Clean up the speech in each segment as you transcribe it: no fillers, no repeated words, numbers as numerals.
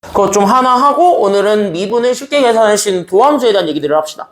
그거 좀 하나 하고 오늘은 미분을 쉽게 계산할 수 있는 도함수에 대한 얘기들을 합시다.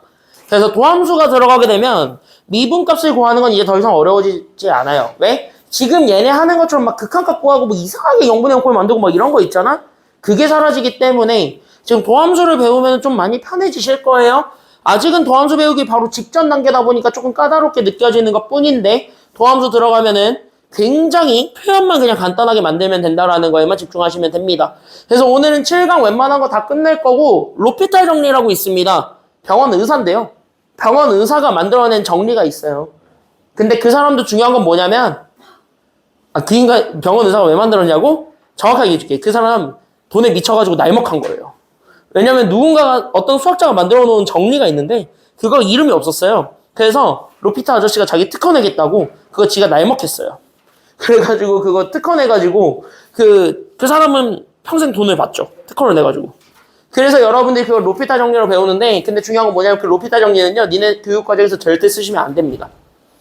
그래서 도함수가 들어가게 되면 미분값을 구하는 건 이제 더 이상 어려워지지 않아요. 왜? 지금 얘네 하는 것처럼 막 극한값 구하고 뭐 이상하게 0분의 0꼴 만들고 막 이런 거 있잖아? 그게 사라지기 때문에 지금 도함수를 배우면 좀 많이 편해지실 거예요. 아직은 도함수 배우기 바로 직전 단계다 보니까 조금 까다롭게 느껴지는 것 뿐인데 도함수 들어가면은 굉장히 표현만 그냥 간단하게 만들면 된다라는 거에만 집중하시면 됩니다. 그래서 오늘은 7강 웬만한 거 다 끝낼 거고 로피탈 정리라고 있습니다. 병원 의사인데요. 병원 의사가 만들어낸 정리가 있어요. 근데 그 사람도 중요한 건 뭐냐면 그 인간 병원 의사가 왜 만들었냐고? 정확하게 얘기해줄게. 그 사람 돈에 미쳐가지고 날먹한 거예요. 왜냐면 누군가가 어떤 수학자가 만들어 놓은 정리가 있는데 그거 이름이 없었어요. 그래서 로피타 아저씨가 자기 특허 내겠다고 그거 지가 날먹했어요. 그래가지고 그거 특허 내가지고 그 사람은 평생 돈을 받죠. 특허를 내가지고. 그래서 여러분들이 그걸 로피타 정리로 배우는데 근데 중요한 건 뭐냐면 그 로피타 정리는요. 니네 교육과정에서 절대 쓰시면 안 됩니다.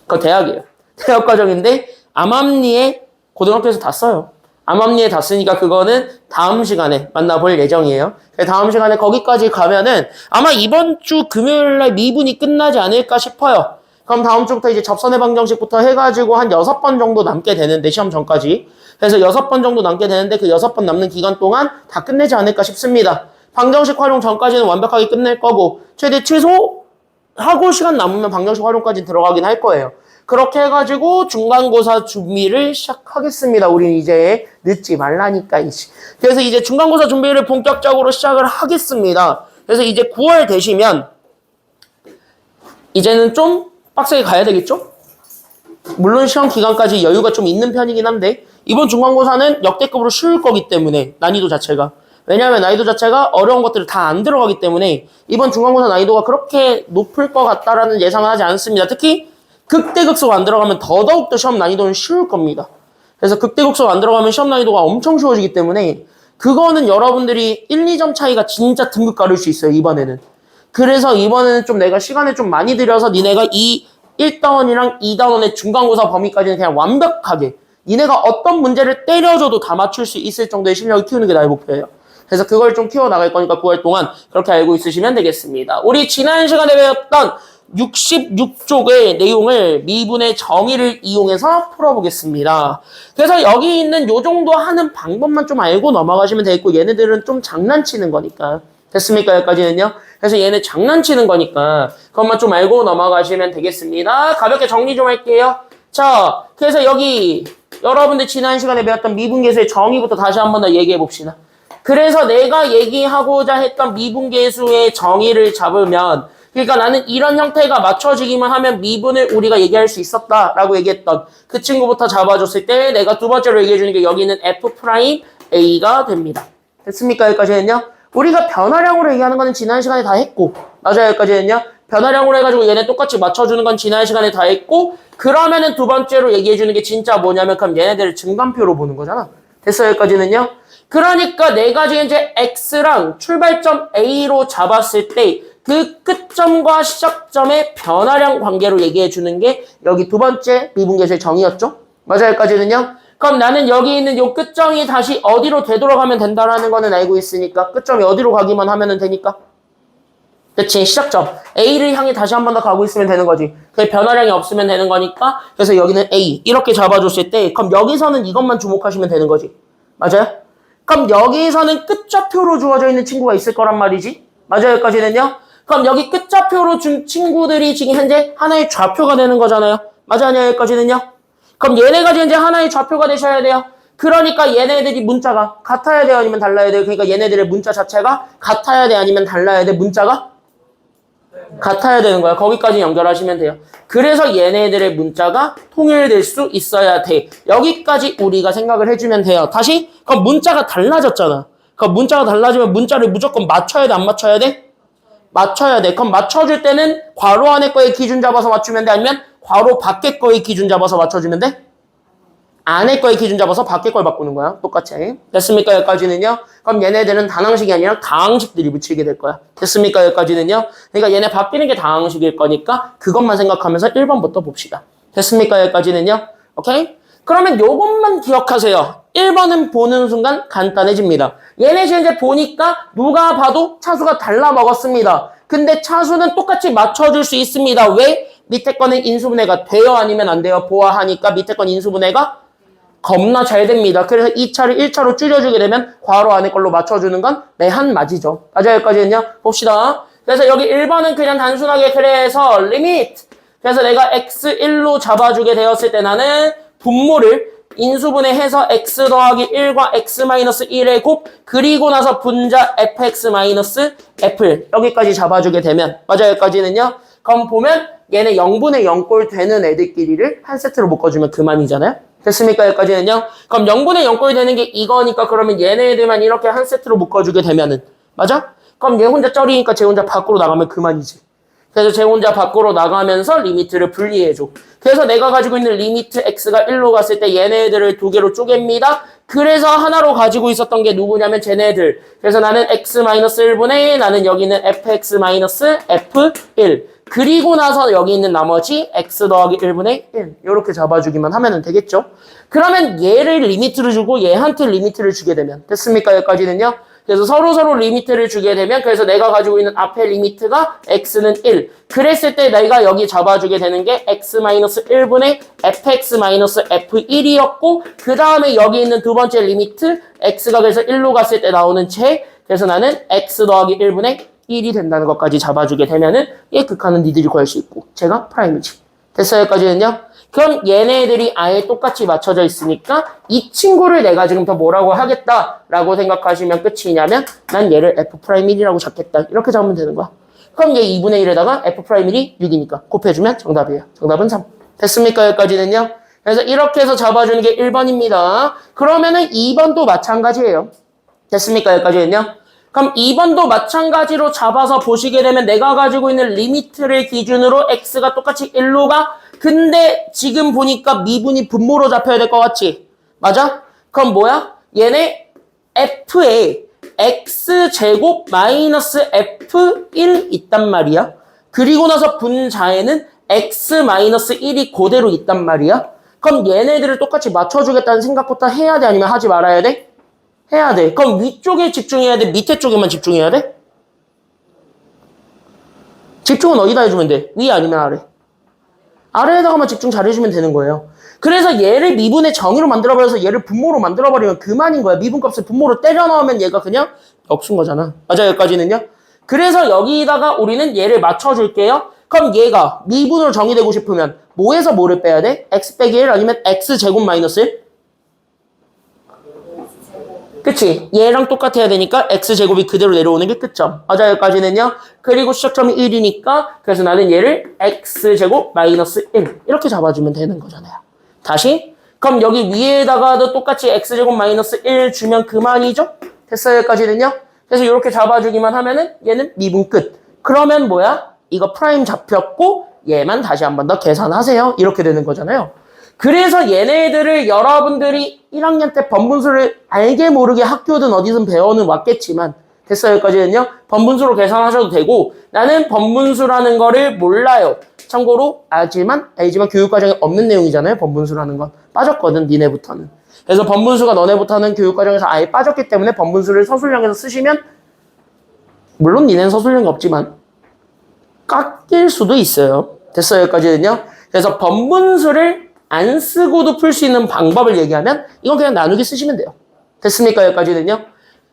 그거 대학이에요. 대학과정인데 암암리에 고등학교에서 다 써요. 암암리에 다 쓰니까 그거는 다음 시간에 만나볼 예정이에요. 다음 시간에 거기까지 가면은 아마 이번 주 금요일날 미분이 끝나지 않을까 싶어요. 그럼 다음 주부터 이제 접선의 방정식부터 해가지고 한 6번 정도 남게 되는데 시험 전까지. 그래서 6번 정도 남게 되는데 그 6번 남는 기간 동안 다 끝내지 않을까 싶습니다. 방정식 활용 전까지는 완벽하게 끝낼 거고 최대 취소하고 시간 남으면 방정식 활용까지 들어가긴 할 거예요. 그렇게 해가지고 중간고사 준비를 시작하겠습니다. 우린 이제 늦지 말라니까. 그래서 이제 중간고사 준비를 본격적으로 시작을 하겠습니다. 그래서 이제 9월 되시면 이제는 좀 빡세게 가야 되겠죠? 물론 시험 기간까지 여유가 좀 있는 편이긴 한데 이번 중간고사는 역대급으로 쉬울 거기 때문에 난이도 자체가 왜냐하면 난이도 자체가 어려운 것들을 다 안 들어가기 때문에 이번 중간고사 난이도가 그렇게 높을 것 같다라는 예상은 하지 않습니다. 특히 극대극소가 안 들어가면 더더욱더 시험 난이도는 쉬울 겁니다. 그래서 극대극소가 안 들어가면 시험 난이도가 엄청 쉬워지기 때문에 그거는 여러분들이 1, 2점 차이가 진짜 등급 가를 수 있어요. 이번에는. 그래서 이번에는 좀 내가 시간을 좀 많이 들여서 니네가 이 1단원이랑 2단원의 중간고사 범위까지는 그냥 완벽하게 니네가 어떤 문제를 때려줘도 다 맞출 수 있을 정도의 실력을 키우는 게 나의 목표예요. 그래서 그걸 좀 키워나갈 거니까 9월 동안 그렇게 알고 있으시면 되겠습니다. 우리 지난 시간에 배웠던 66쪽의 내용을 미분의 정의를 이용해서 풀어보겠습니다. 그래서 여기 있는 요 정도 하는 방법만 좀 알고 넘어가시면 되겠고 얘네들은 좀 장난치는 거니까 됐습니까? 여기까지는요. 그래서 얘네 장난치는 거니까 그것만 좀 알고 넘어가시면 되겠습니다. 가볍게 정리 좀 할게요. 자, 그래서 여기 여러분들 지난 시간에 배웠던 미분계수의 정의부터 다시 한 번 더 얘기해 봅시다. 그래서 내가 얘기하고자 했던 미분계수의 정의를 잡으면 그러니까 나는 이런 형태가 맞춰지기만 하면 미분을 우리가 얘기할 수 있었다라고 얘기했던 그 친구부터 잡아줬을 때 내가 두 번째로 얘기해주는 게 여기는 F'A가 됩니다. 됐습니까? 여기까지는요. 우리가 변화량으로 얘기하는 거는 지난 시간에 다 했고 맞아요. 여기까지는요. 변화량으로 해가지고 얘네 똑같이 맞춰주는 건 지난 시간에 다 했고 그러면은 두 번째로 얘기해주는 게 진짜 뭐냐면 그럼 얘네들을 증간표로 보는 거잖아. 됐어요. 여기까지는요. 그러니까 내가 지금 이제 X랑 출발점 A로 잡았을 때 그 끝점과 시작점의 변화량 관계로 얘기해 주는 게 여기 두 번째 미분계수의 정의였죠? 맞아요, 여기까지는요? 그럼 나는 여기 있는 요 끝점이 다시 어디로 되돌아가면 된다라는 거는 알고 있으니까 끝점이 어디로 가기만 하면 되니까 그치, 시작점 A를 향해 다시 한 번 더 가고 있으면 되는 거지. 그 변화량이 없으면 되는 거니까 그래서 여기는 A 이렇게 잡아줬을 때 그럼 여기서는 이것만 주목하시면 되는 거지. 맞아요? 그럼 여기서는 끝좌표로 주어져 있는 친구가 있을 거란 말이지. 맞아요, 여기까지는요? 그럼 여기 끝좌표로 준 친구들이 지금 현재 하나의 좌표가 되는 거잖아요. 맞아요, 여기까지는요? 그럼 얘네가 지금 이제 하나의 좌표가 되셔야 돼요. 그러니까 얘네들이 문자가 같아야 돼요, 아니면 달라야 돼요? 그러니까 얘네들의 문자 자체가 같아야 돼, 아니면 달라야 돼? 문자가 같아야 되는 거야. 거기까지 연결하시면 돼요. 그래서 얘네들의 문자가 통일될 수 있어야 돼. 여기까지 우리가 생각을 해주면 돼요. 다시? 그럼 문자가 달라졌잖아. 그럼 문자가 달라지면 문자를 무조건 맞춰야 돼, 안 맞춰야 돼? 맞춰야 돼. 그럼 맞춰줄 때는 괄호 안에 거에 기준 잡아서 맞추면 돼? 아니면 괄호 밖에 거에 기준 잡아서 맞춰주면 돼? 안에 거에 기준 잡아서 밖에 걸 바꾸는 거야. 똑같이. 됐습니까? 여기까지는요. 그럼 얘네들은 단항식이 아니라 다항식들이 붙이게 될 거야. 됐습니까? 여기까지는요. 그러니까 얘네 바뀌는 게 다항식일 거니까 그것만 생각하면서 1번부터 봅시다. 됐습니까? 여기까지는요. 오케이? 그러면 요것만 기억하세요. 1번은 보는 순간 간단해집니다. 얘네 지금 이제 보니까 누가 봐도 차수가 달라 먹었습니다. 근데 차수는 똑같이 맞춰줄 수 있습니다. 왜? 밑에 거는 인수분해가 돼요? 아니면 안 돼요? 보아하니까 밑에 건 인수분해가 겁나 잘 됩니다. 그래서 2차를 1차로 줄여주게 되면 괄호 안에 걸로 맞춰주는 건 매한 맞이죠. 맞아요? 여기까지는요? 봅시다. 그래서 여기 1번은 그냥 단순하게 그래서 리미트. 그래서 내가 x1로 잡아주게 되었을 때 나는 분모를 인수분해해서 x 더하기 1과 x-1의 곱 그리고 나서 분자 fx-f 여기까지 잡아주게 되면 맞아요? 여기까지는요? 그럼 보면 얘네 0분의 0꼴 되는 애들끼리를 한 세트로 묶어주면 그만이잖아요? 됐습니까? 여기까지는요? 그럼 0분의 0꼴 되는 게 이거니까 그러면 얘네들만 이렇게 한 세트로 묶어주게 되면은 맞아? 그럼 얘 혼자 쩌리니까 쟤 혼자 밖으로 나가면 그만이지. 그래서 쟤 혼자 밖으로 나가면서 리미트를 분리해줘. 그래서 내가 가지고 있는 리미트 x가 1로 갔을 때 얘네들을 두 개로 쪼갭니다. 그래서 하나로 가지고 있었던 게 누구냐면 쟤네들. 그래서 나는 x-1분의 나는 여기는 fx-f1 그리고 나서 여기 있는 나머지 x 더하기 1분의 1 이렇게 잡아주기만 하면 되겠죠. 그러면 얘를 리미트를 주고 얘한테 리미트를 주게 되면 됐습니까? 여기까지는요. 그래서 서로 리미트를 주게 되면 그래서 내가 가지고 있는 앞에 리미트가 x는 1 그랬을 때 내가 여기 잡아주게 되는 게 x-1분의 fx-f1이었고 그 다음에 여기 있는 두 번째 리미트 x가 그래서 1로 갔을 때 나오는 체 그래서 나는 x 더하기 1분의 1이 된다는 것까지 잡아주게 되면은 얘 극한은 니들이 구할 수 있고 제가 프라임이지. 됐어요? 여기까지는요? 그럼 얘네들이 아예 똑같이 맞춰져 있으니까 이 친구를 내가 지금 더 뭐라고 하겠다라고 생각하시면 끝이냐면 난 얘를 f'1이라고 잡겠다. 이렇게 잡으면 되는 거야. 그럼 얘 2분의 1에다가 f'1이 6이니까 곱해주면 정답이에요. 정답은 3. 됐습니까? 여기까지는요? 그래서 이렇게 해서 잡아주는 게 1번입니다. 그러면은 2번도 마찬가지예요. 됐습니까? 여기까지는요? 그럼 2번도 마찬가지로 잡아서 보시게 되면 내가 가지고 있는 리미트를 기준으로 x가 똑같이 1로 가. 근데 지금 보니까 미분이 분모로 잡혀야 될 것 같지? 맞아? 그럼 뭐야? 얘네 f에 x제곱 마이너스 f1 있단 말이야. 그리고 나서 분자에는 x-1이 그대로 있단 말이야. 그럼 얘네들을 똑같이 맞춰주겠다는 생각부터 해야 돼? 아니면 하지 말아야 돼? 해야 돼. 그럼 위쪽에 집중해야 돼? 밑에 쪽에만 집중해야 돼? 집중은 어디다 해주면 돼? 위 아니면 아래? 아래에다가만 집중 잘해주면 되는 거예요. 그래서 얘를 미분의 정의로 만들어버려서 얘를 분모로 만들어버리면 그만인 거야. 미분값을 분모로 때려 넣으면 얘가 그냥 억수인 거잖아. 맞아요? 여기까지는요? 그래서 여기다가 우리는 얘를 맞춰줄게요. 그럼 얘가 미분으로 정의되고 싶으면 뭐에서 뭐를 빼야 돼? x 빼기 1 아니면 x제곱 마이너스 1? 그치? 얘랑 똑같아야 되니까 x제곱이 그대로 내려오는 게 끝점. 맞아요? 여기까지는요? 그리고 시작점이 1이니까 그래서 나는 얘를 x제곱 마이너스 1 이렇게 잡아주면 되는 거잖아요. 다시 그럼 여기 위에다가도 똑같이 x제곱 마이너스 1 주면 그만이죠? 됐어요? 여기까지는요? 그래서 이렇게 잡아주기만 하면은 얘는 미분 끝. 그러면 뭐야? 이거 프라임 잡혔고 얘만 다시 한 번 더 계산하세요. 이렇게 되는 거잖아요. 그래서 얘네들을 여러분들이 1학년 때 번분수를 알게 모르게 학교든 어디든 배워는 왔겠지만 됐어요? 여기까지는요? 번분수로 계산하셔도 되고 나는 번분수라는 거를 몰라요. 참고로 알지만 교육과정에 없는 내용이잖아요. 번분수라는 건. 빠졌거든 니네부터는. 그래서 번분수가 너네부터는 교육과정에서 아예 빠졌기 때문에 번분수를 서술형에서 쓰시면 물론 니네는 서술형이 없지만 깎일 수도 있어요. 됐어요? 여기까지는요? 그래서 번분수를 안 쓰고도 풀 수 있는 방법을 얘기하면 이건 그냥 나누기 쓰시면 돼요. 됐습니까? 여기까지는요?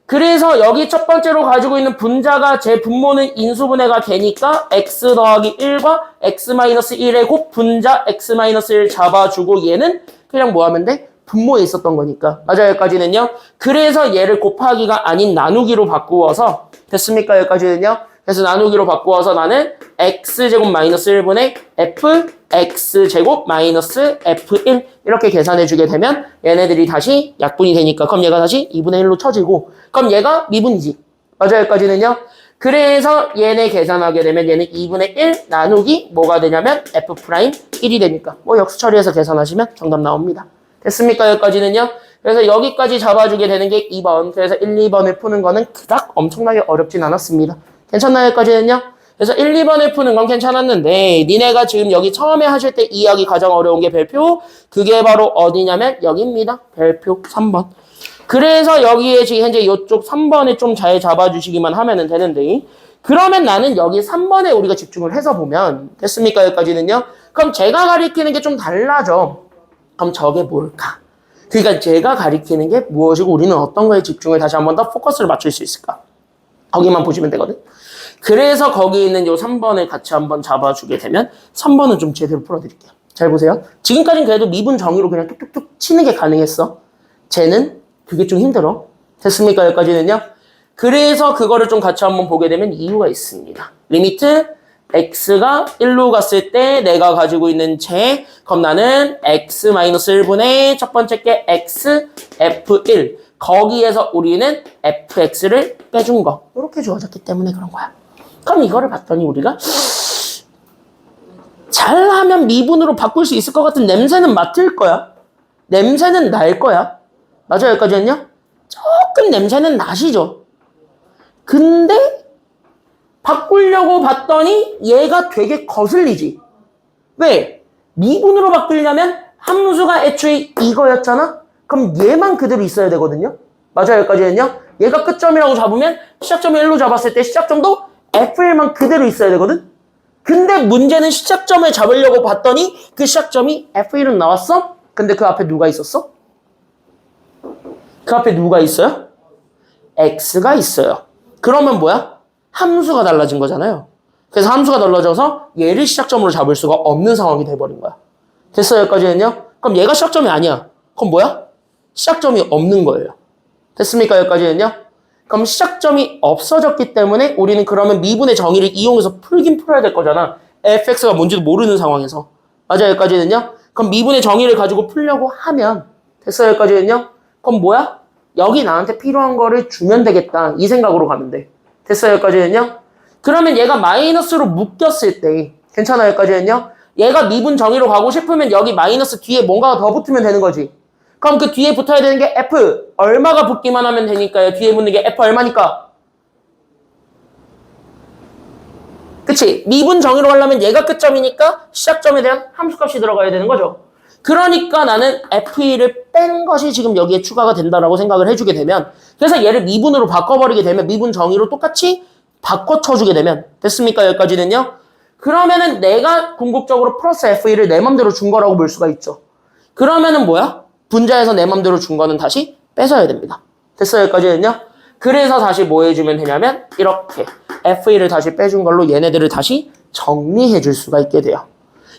그래서 여기 첫 번째로 가지고 있는 분자가 제 분모는 인수분해가 되니까 x 더하기 1과 x-1의 곱 분자 x-1 잡아주고 얘는 그냥 뭐 하면 돼? 분모에 있었던 거니까. 맞아요? 여기까지는요? 그래서 얘를 곱하기가 아닌 나누기로 바꾸어서 됐습니까? 여기까지는요? 그래서 나누기로 바꾸어서 나는 x제곱 마이너스 1분의 fx제곱 마이너스 f1 이렇게 계산해주게 되면 얘네들이 다시 약분이 되니까 그럼 얘가 다시 2분의 1로 쳐지고 그럼 얘가 미분이지. 맞아요? 여기까지는요? 그래서 얘네 계산하게 되면 얘는 2분의 1 나누기 뭐가 되냐면 f'1이 되니까 뭐 역수 처리해서 계산하시면 정답 나옵니다. 됐습니까? 여기까지는요? 그래서 여기까지 잡아주게 되는 게 2번. 그래서 1, 2번을 푸는 거는 그닥 엄청나게 어렵진 않았습니다. 괜찮나요? 여기까지는요? 그래서 1, 2번을 푸는 건 괜찮았는데 니네가 지금 여기 처음에 하실 때 이해하기 가장 어려운 게 별표. 그게 바로 어디냐면 여기입니다. 별표 3번. 그래서 여기에 지금 현재 이쪽 3번에 좀 잘 잡아주시기만 하면 되는데 그러면 나는 여기 3번에 우리가 집중을 해서 보면 됐습니까? 여기까지는요. 그럼 제가 가리키는 게 좀 달라져. 그럼 저게 뭘까? 그러니까 제가 가리키는 게 무엇이고 우리는 어떤 거에 집중을 다시 한 번 더 포커스를 맞출 수 있을까? 거기만 보시면 되거든. 그래서 거기 있는 요 3번을 같이 한번 잡아주게 되면 3번은 좀 제대로 풀어드릴게요. 잘 보세요. 지금까지는 그래도 미분 정의로 그냥 뚝뚝뚝 치는 게 가능했어. 쟤는 그게 좀 힘들어. 됐습니까? 여기까지는요. 그래서 그거를 좀 같이 한번 보게 되면 이유가 있습니다. 리미트 x가 1로 갔을 때 내가 가지고 있는 제 그럼 나는 x-1분의 첫 번째 게 x f1 거기에서 우리는 fx를 빼준 거 이렇게 주어졌기 때문에 그런 거야. 그럼 이거를 봤더니 우리가 잘하면 미분으로 바꿀 수 있을 것 같은 냄새는 맡을 거야. 냄새는 날 거야. 맞아요? 여기까지는요? 조금 냄새는 나시죠? 근데 바꾸려고 봤더니 얘가 되게 거슬리지. 왜? 미분으로 바꾸려면 함수가 애초에 이거였잖아? 그럼 얘만 그대로 있어야 되거든요? 맞아요? 여기까지는요? 얘가 끝점이라고 잡으면 시작점을 1로 잡았을 때 시작점도 F1만 그대로 있어야 되거든? 근데 문제는 시작점을 잡으려고 봤더니 그 시작점이 F1은 나왔어? 근데 그 앞에 누가 있었어? 그 앞에 누가 있어요? X가 있어요. 그러면 뭐야? 함수가 달라진 거잖아요. 그래서 함수가 달라져서 얘를 시작점으로 잡을 수가 없는 상황이 돼버린 거야. 됐어요? 여기까지는요? 그럼 얘가 시작점이 아니야. 그럼 뭐야? 시작점이 없는 거예요. 됐습니까? 여기까지는요? 그럼 시작점이 없어졌기 때문에 우리는 그러면 미분의 정의를 이용해서 풀긴 풀어야 될 거잖아. fx가 뭔지도 모르는 상황에서. 맞아요? 여기까지는요? 그럼 미분의 정의를 가지고 풀려고 하면 됐어요? 여기까지는요? 그럼 뭐야? 여기 나한테 필요한 거를 주면 되겠다. 이 생각으로 가면 돼. 됐어요? 여기까지는요? 그러면 얘가 마이너스로 묶였을 때 괜찮아요? 여기까지는요? 얘가 미분 정의로 가고 싶으면 여기 마이너스 뒤에 뭔가가 더 붙으면 되는 거지. 그럼 그 뒤에 붙어야 되는 게 F 얼마가 붙기만 하면 되니까요. 뒤에 붙는 게 F 얼마니까. 그치? 미분 정의로 가려면 얘가 끝점이니까 시작점에 대한 함수값이 들어가야 되는 거죠. 그러니까 나는 F1을 뺀 것이 지금 여기에 추가가 된다라고 생각을 해주게 되면 그래서 얘를 미분으로 바꿔버리게 되면 미분 정의로 똑같이 바꿔 쳐주게 되면 됐습니까? 여기까지는요. 그러면은 내가 궁극적으로 플러스 F1을 내 맘대로 준 거라고 볼 수가 있죠. 그러면은 뭐야? 분자에서 내 맘대로 준 거는 다시 뺏어야 됩니다. 됐어요? 여기까지는요. 그래서 다시 뭐 해주면 되냐면 이렇게 F1을 다시 빼준 걸로 얘네들을 다시 정리해 줄 수가 있게 돼요.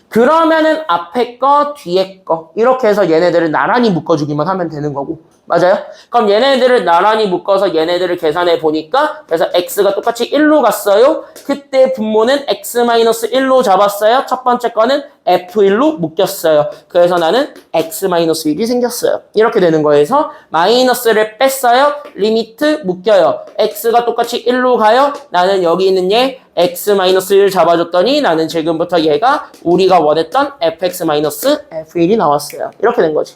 그러면은 앞에 거, 뒤에 거 이렇게 해서 얘네들을 나란히 묶어주기만 하면 되는 거고 맞아요? 그럼 얘네들을 나란히 묶어서 얘네들을 계산해 보니까 그래서 x가 똑같이 1로 갔어요. 그때 분모는 x-1로 잡았어요. 첫 번째 거는 f1로 묶였어요. 그래서 나는 x-1이 생겼어요. 이렇게 되는 거에서 마이너스를 뺐어요. 리미트 묶여요. x가 똑같이 1로 가요. 나는 여기 있는 얘 x-1를 잡아줬더니 나는 지금부터 얘가 우리가 원했던 fx-f1이 나왔어요. 이렇게 된 거지.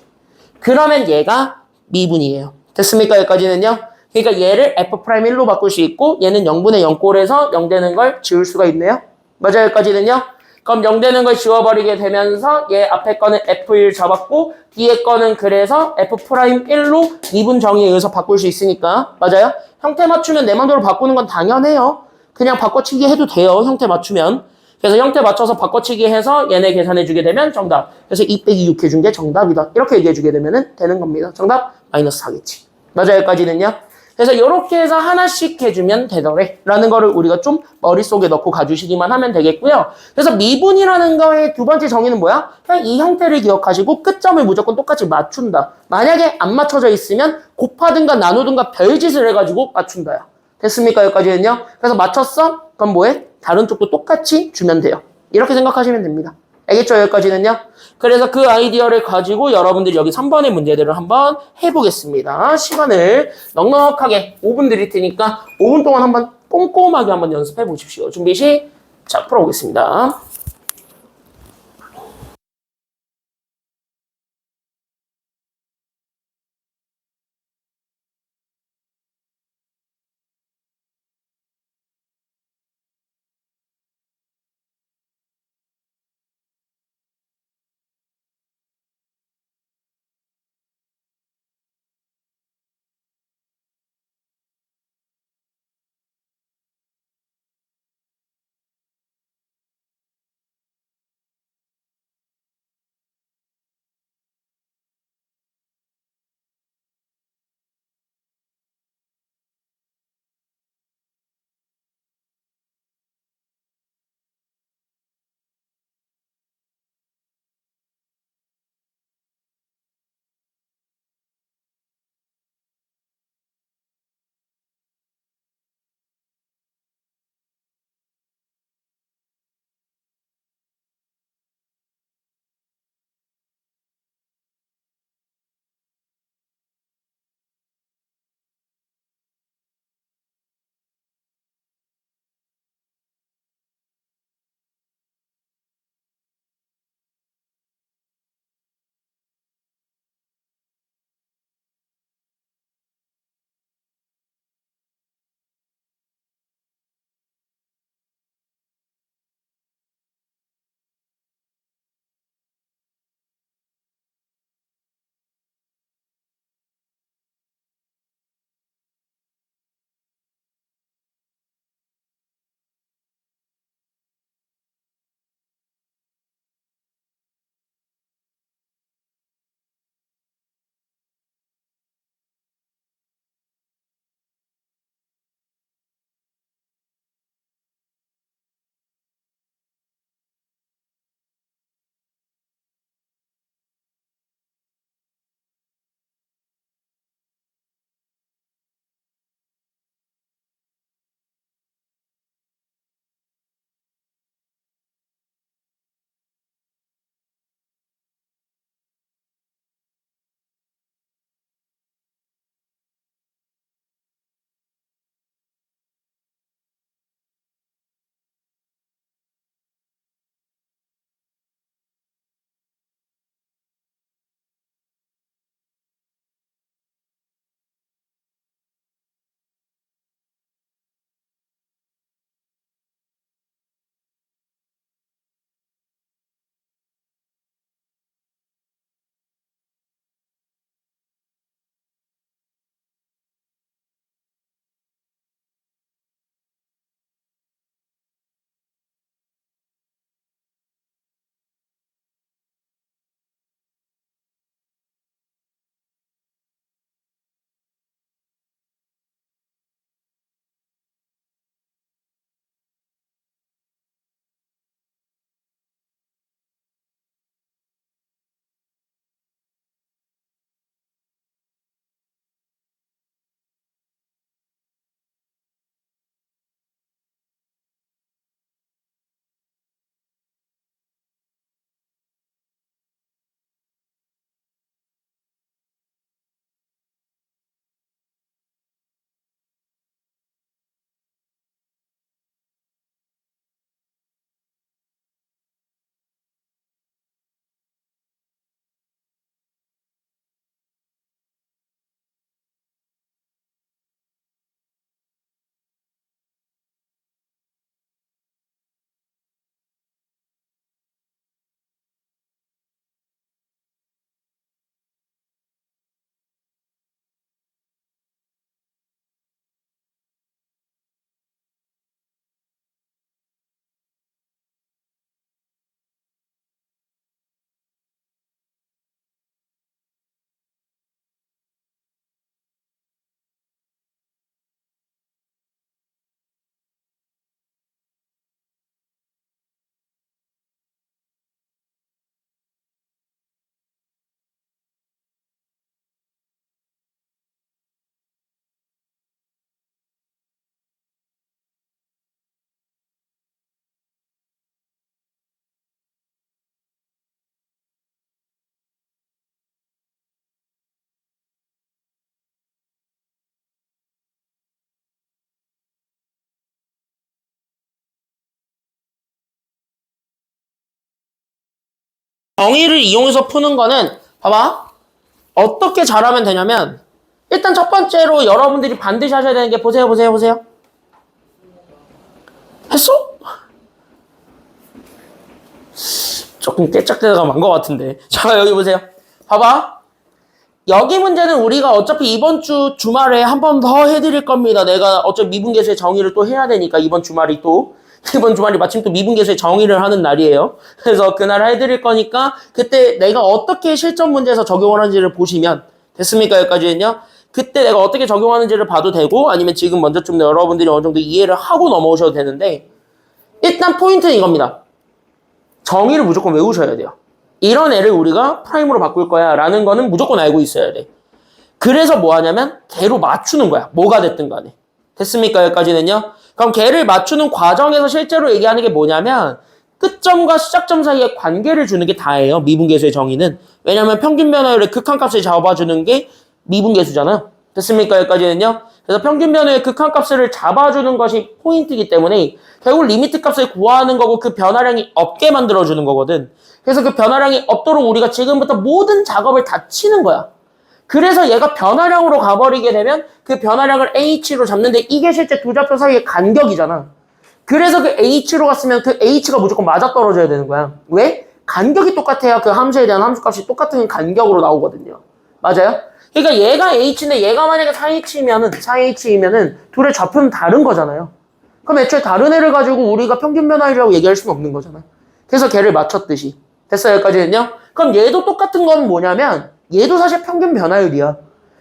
그러면 얘가 미분이에요. 됐습니까? 여기까지는요? 그러니까 얘를 f'1로 바꿀 수 있고 얘는 0분의 0꼴에서 0 되는 걸 지울 수가 있네요. 맞아요? 여기까지는요? 그럼 0 되는 걸 지워버리게 되면서 얘 앞에 거는 f1 잡았고 뒤에 거는 그래서 f'1로 미분 정의에 의해서 바꿀 수 있으니까 맞아요? 형태 맞추면 내 맘대로 바꾸는 건 당연해요. 그냥 바꿔치기 해도 돼요. 형태 맞추면. 그래서 형태 맞춰서 바꿔치기 해서 얘네 계산해주게 되면 정답. 그래서 2 빼기 6 해준 게 정답이다. 이렇게 얘기해주게 되면 되는 겁니다. 정답 마이너스 4겠지. 맞아요? 여기까지는요. 그래서 이렇게 해서 하나씩 해주면 되더래. 라는 거를 우리가 좀 머릿속에 넣고 가주시기만 하면 되겠고요. 그래서 미분이라는 거의 두 번째 정의는 뭐야? 그냥 이 형태를 기억하시고 끝점을 무조건 똑같이 맞춘다. 만약에 안 맞춰져 있으면 곱하든가 나누든가 별짓을 해가지고 맞춘다야. 됐습니까? 여기까지는요. 그래서 맞췄어? 그럼 뭐해? 다른 쪽도 똑같이 주면 돼요. 이렇게 생각하시면 됩니다. 알겠죠? 여기까지는요. 그래서 그 아이디어를 가지고 여러분들이 여기 3번의 문제들을 한번 해보겠습니다. 시간을 넉넉하게 5분 드릴 테니까 5분 동안 한번 꼼꼼하게 한번 연습해 보십시오. 준비 시작 풀어보겠습니다. 정의를 이용해서 푸는 거는 봐봐. 어떻게 잘하면 되냐면 일단 첫 번째로 여러분들이 반드시 하셔야 되는 게 보세요. 했어? 조금 깨짝대다가 만 것 같은데. 자, 여기 보세요. 봐봐. 여기 문제는 우리가 어차피 이번 주 주말에 한 번 더 해드릴 겁니다. 내가 어차피 미분계수의 정의를 또 해야 되니까 이번 주말이 마침 또 미분계수의 정의를 하는 날이에요. 그래서 그날 해드릴 거니까 그때 내가 어떻게 실전 문제에서 적용을 하는지를 보시면 됐습니까? 여기까지는요. 그때 내가 어떻게 적용하는지를 봐도 되고 아니면 지금 먼저 좀 여러분들이 어느 정도 이해를 하고 넘어오셔도 되는데 일단 포인트는 이겁니다. 정의를 무조건 외우셔야 돼요. 이런 애를 우리가 프라임으로 바꿀 거야 라는 거는 무조건 알고 있어야 돼. 그래서 뭐 하냐면 걔로 맞추는 거야. 뭐가 됐든 간에. 됐습니까? 여기까지는요. 그럼 걔를 맞추는 과정에서 실제로 얘기하는 게 뭐냐면 끝점과 시작점 사이에 관계를 주는 게 다예요. 미분계수의 정의는. 왜냐면 평균 변화율의 극한값을 잡아주는 게 미분계수잖아요. 됐습니까? 여기까지는요. 그래서 평균 변화율의 극한값을 잡아주는 것이 포인트이기 때문에 결국 리미트 값을 구하는 거고 그 변화량이 없게 만들어주는 거거든. 그래서 그 변화량이 없도록 우리가 지금부터 모든 작업을 다 치는 거야. 그래서 얘가 변화량으로 가버리게 되면 그 변화량을 h로 잡는데 이게 실제 두 좌표 사이의 간격이잖아. 그래서 그 h로 갔으면 그 h가 무조건 맞아떨어져야 되는 거야. 왜? 간격이 똑같아야 그 함수에 대한 함수값이 똑같은 간격으로 나오거든요. 맞아요? 그러니까 얘가 h인데 얘가 만약에 4h이면은 둘의 좌표는 다른 거잖아요. 그럼 애초에 다른 애를 가지고 우리가 평균 변화율이라고 얘기할 수는 없는 거잖아. 그래서 걔를 맞췄듯이. 됐어요? 여기까지는요? 그럼 얘도 똑같은 건 뭐냐면 얘도 사실 평균 변화율이야.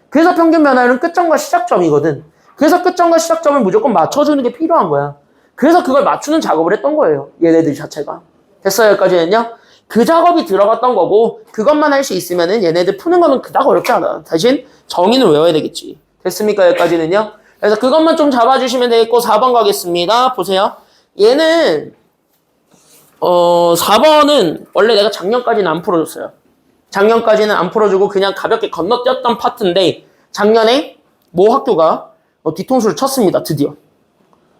그래서 평균 변화율은 끝점과 시작점이거든. 그래서 끝점과 시작점을 무조건 맞춰주는 게 필요한 거야. 그래서 그걸 맞추는 작업을 했던 거예요. 얘네들 자체가. 됐어요? 여기까지는요? 그 작업이 들어갔던 거고 그것만 할 수 있으면은 얘네들 푸는 거는 그닥 어렵지 않아. 대신 정의는 외워야 되겠지. 됐습니까? 여기까지는요? 그래서 그것만 좀 잡아주시면 되겠고 4번 가겠습니다. 보세요. 얘는 4번은 원래 내가 작년까지는 안 풀어줬어요. 작년까지는 안 풀어주고 그냥 가볍게 건너뛰었던 파트인데 작년에 모 학교가 뒤통수를 쳤습니다. 드디어.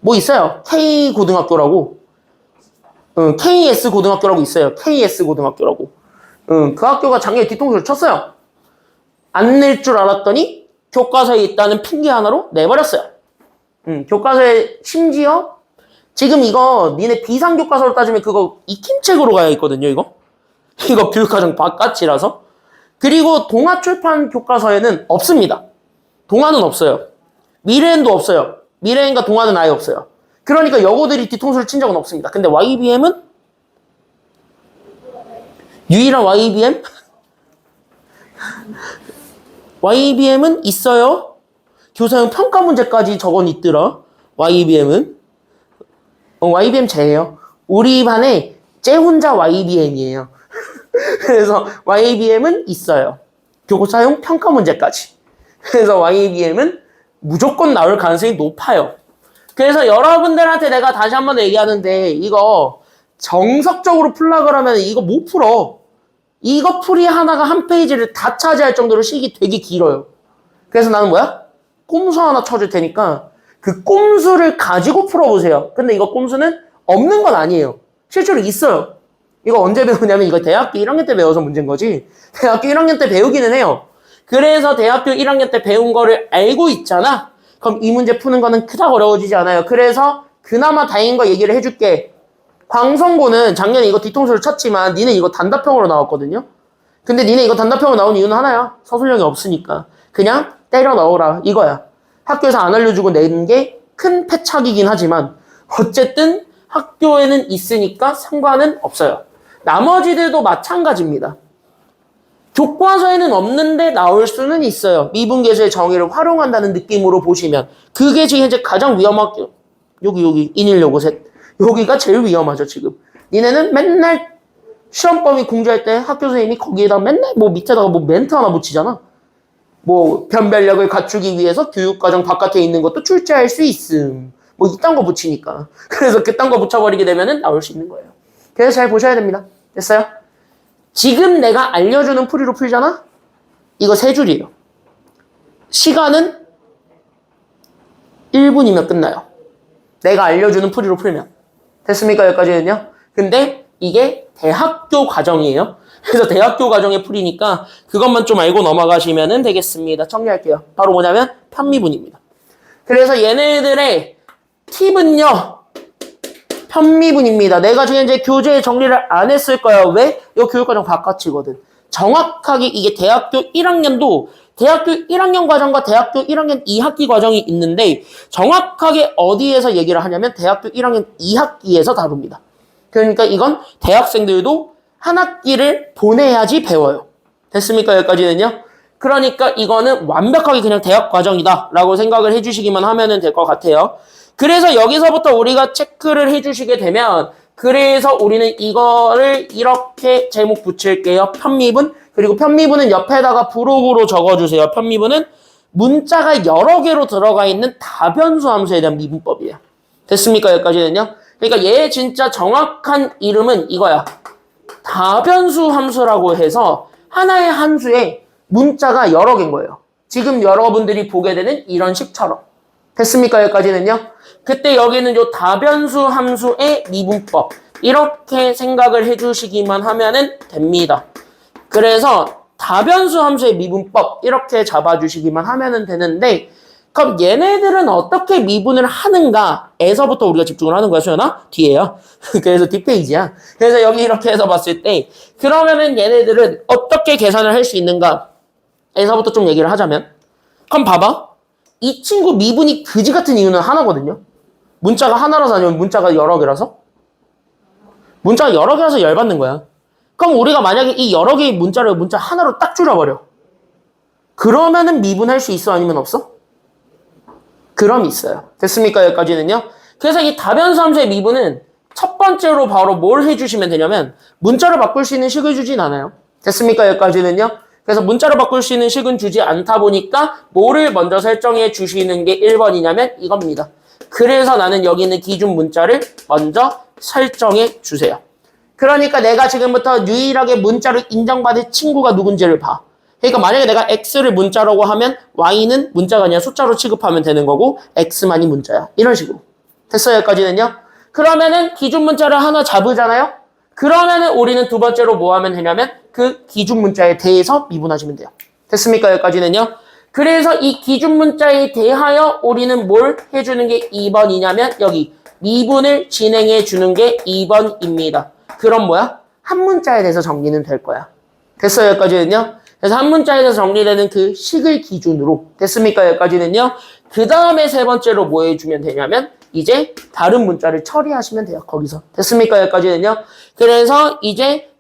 뭐 있어요. K고등학교라고. KS고등학교라고 있어요. KS고등학교라고. 그 학교가 작년에 뒤통수를 쳤어요. 안 낼 줄 알았더니 교과서에 있다는 핑계 하나로 내버렸어요. 교과서에 심지어 지금 이거 니네 비상교과서로 따지면 그거 익힘책으로 가야 있거든요. 이거 교육과정 바깥이라서. 그리고 동아출판 교과서에는 없습니다. 동아는 없어요. 미래엔도 없어요. 미래엔과 동아는 아예 없어요. 그러니까 여고들이 뒤통수를 친 적은 없습니다. 근데 YBM은? 유일한 YBM? YBM은 있어요. 교사용 평가 문제까지 적어 있더라. YBM은. YBM 쟤예요. 우리 반에 쟤 혼자 YBM이에요. 그래서 YBM은 있어요. 교사용 평가 문제까지. 그래서 YBM은 무조건 나올 가능성이 높아요. 그래서 여러분들한테 내가 다시 한 번 얘기하는데 이거 정석적으로 풀라 그러면 이거 못 풀어. 이거 풀이 하나가 한 페이지를 다 차지할 정도로 식이 되게 길어요. 그래서 나는 뭐야? 꼼수 하나 쳐줄 테니까 그 꼼수를 가지고 풀어보세요. 근데 이거 꼼수는 없는 건 아니에요. 실제로 있어요. 이거 언제 배우냐면 이거 대학교 1학년 때 배워서 문제인 거지. 대학교 1학년 때 배우기는 해요. 그래서 대학교 1학년 때 배운 거를 알고 있잖아. 그럼 이 문제 푸는 거는 그닥 어려워지지 않아요. 그래서 그나마 다행인 거 얘기를 해줄게. 광성고는 작년에 이거 뒤통수를 쳤지만 니네 이거 단답형으로 나왔거든요. 근데 니네 이거 단답형으로 나온 이유는 하나야. 서술형이 없으니까. 그냥 때려 넣어라 이거야. 학교에서 안 알려주고 낸 게 큰 패착이긴 하지만 어쨌든 학교에는 있으니까 상관은 없어요. 나머지들도 마찬가지입니다. 교과서에는 없는데 나올 수는 있어요. 미분계수의 정의를 활용한다는 느낌으로 보시면 그게 지금 현재 가장 위험하게 여기 11657 여기가 제일 위험하죠. 지금 니네는 맨날 시험 범위 공지할 때 학교 선생님이 거기에다 맨날 뭐 밑에다가 뭐 멘트 하나 붙이잖아. 뭐 변별력을 갖추기 위해서 교육과정 바깥에 있는 것도 출제할 수 있음. 뭐 이딴 거 붙이니까. 그래서 그딴 거 붙여버리게 되면은 나올 수 있는 거예요. 그래서 잘 보셔야 됩니다. 됐어요? 지금 내가 알려주는 풀이로 풀잖아? 이거 3줄이에요. 시간은 1분이면 끝나요. 내가 알려주는 풀이로 풀면. 됐습니까? 여기까지는요? 근데 이게 대학교 과정이에요. 그래서 대학교 과정에 풀이니까 그것만 좀 알고 넘어가시면 되겠습니다. 정리할게요. 바로 뭐냐면 편미분입니다. 그래서 얘네들의 팁은요. 편미분입니다. 내가 지금 이제 교재에 정리를 안 했을 거야. 왜? 이 교육과정 바깥이거든. 정확하게 이게 대학교 1학년도 대학교 1학년 과정과 대학교 1학년 2학기 과정이 있는데 정확하게 어디에서 얘기를 하냐면 대학교 1학년 2학기에서 다룹니다. 그러니까 이건 대학생들도 한 학기를 보내야지 배워요. 됐습니까? 여기까지는요? 그러니까 이거는 완벽하게 그냥 대학 과정이다 라고 생각을 해주시기만 하면 될 것 같아요. 그래서 여기서부터 우리가 체크를 해주시게 되면 그래서 우리는 이거를 이렇게 제목 붙일게요. 편미분. 그리고 편미분은 옆에다가 부록으로 적어주세요. 편미분은 문자가 여러 개로 들어가 있는 다변수 함수에 대한 미분법이에요. 됐습니까? 여기까지는요? 그러니까 얘 진짜 정확한 이름은 이거야. 다변수 함수라고 해서 하나의 함수에 문자가 여러 개인 거예요. 지금 여러분들이 보게 되는 이런 식처럼. 됐습니까? 여기까지는요? 그때 여기는 요 다변수 함수의 미분법. 이렇게 생각을 해주시기만 하면 됩니다. 그래서 다변수 함수의 미분법 이렇게 잡아주시기만 하면 되는데 그럼 얘네들은 어떻게 미분을 하는가에서부터 우리가 집중을 하는 거야, 수연아? 뒤에요. 그래서 뒷페이지야. 그래서 여기 이렇게 해서 봤을 때 그러면은 얘네들은 어떻게 계산을 할 수 있는가에서부터 좀 얘기를 하자면 그럼 봐봐. 이 친구 미분이 그지 같은 이유는 하나거든요. 문자가 하나라서 아니면 문자가 여러 개라서? 문자가 여러 개라서 열받는 거야. 그럼 우리가 만약에 이 여러 개의 문자를 문자 하나로 딱 줄여버려. 그러면은 미분할 수 있어? 아니면 없어? 그럼 있어요. 됐습니까? 여기까지는요. 그래서 이 다변수 함수의 미분은 첫 번째로 바로 뭘 해주시면 되냐면 문자를 바꿀 수 있는 식을 주진 않아요. 됐습니까? 여기까지는요. 그래서 문자를 바꿀 수 있는 식은 주지 않다 보니까 뭐를 먼저 설정해 주시는 게 1번이냐면 이겁니다. 그래서 나는 여기 있는 기준 문자를 먼저 설정해 주세요. 그러니까 내가 지금부터 유일하게 문자를 인정받을 친구가 누군지를 봐. 그러니까 만약에 내가 X를 문자라고 하면 Y는 문자가 아니라 숫자로 취급하면 되는 거고 X만이 문자야. 이런 식으로. 됐어요? 여기까지는요? 그러면은 기준 문자를 하나 잡으잖아요? 그러면은 우리는 두 번째로 뭐 하면 되냐면 그 기준 문자에 대해서 미분하시면 돼요. 됐습니까? 여기까지는요? 그래서 이 기준 문자에 대하여 우리는 뭘 해주는 게 2번이냐면 여기 미분을 진행해 주는 게 2번입니다. 그럼 뭐야? 한 문자에 대해서 정리는 될 거야. 됐어요? 여기까지는요? 그래서 한 문자에 대해서 정리되는 그 식을 기준으로 됐습니까? 여기까지는요? 그 다음에 세 번째로 뭐 해주면 되냐면 이제 다른 문자를 처리하시면 돼요. 거기서. 됐습니까? 여기까지는요? 그래서 이제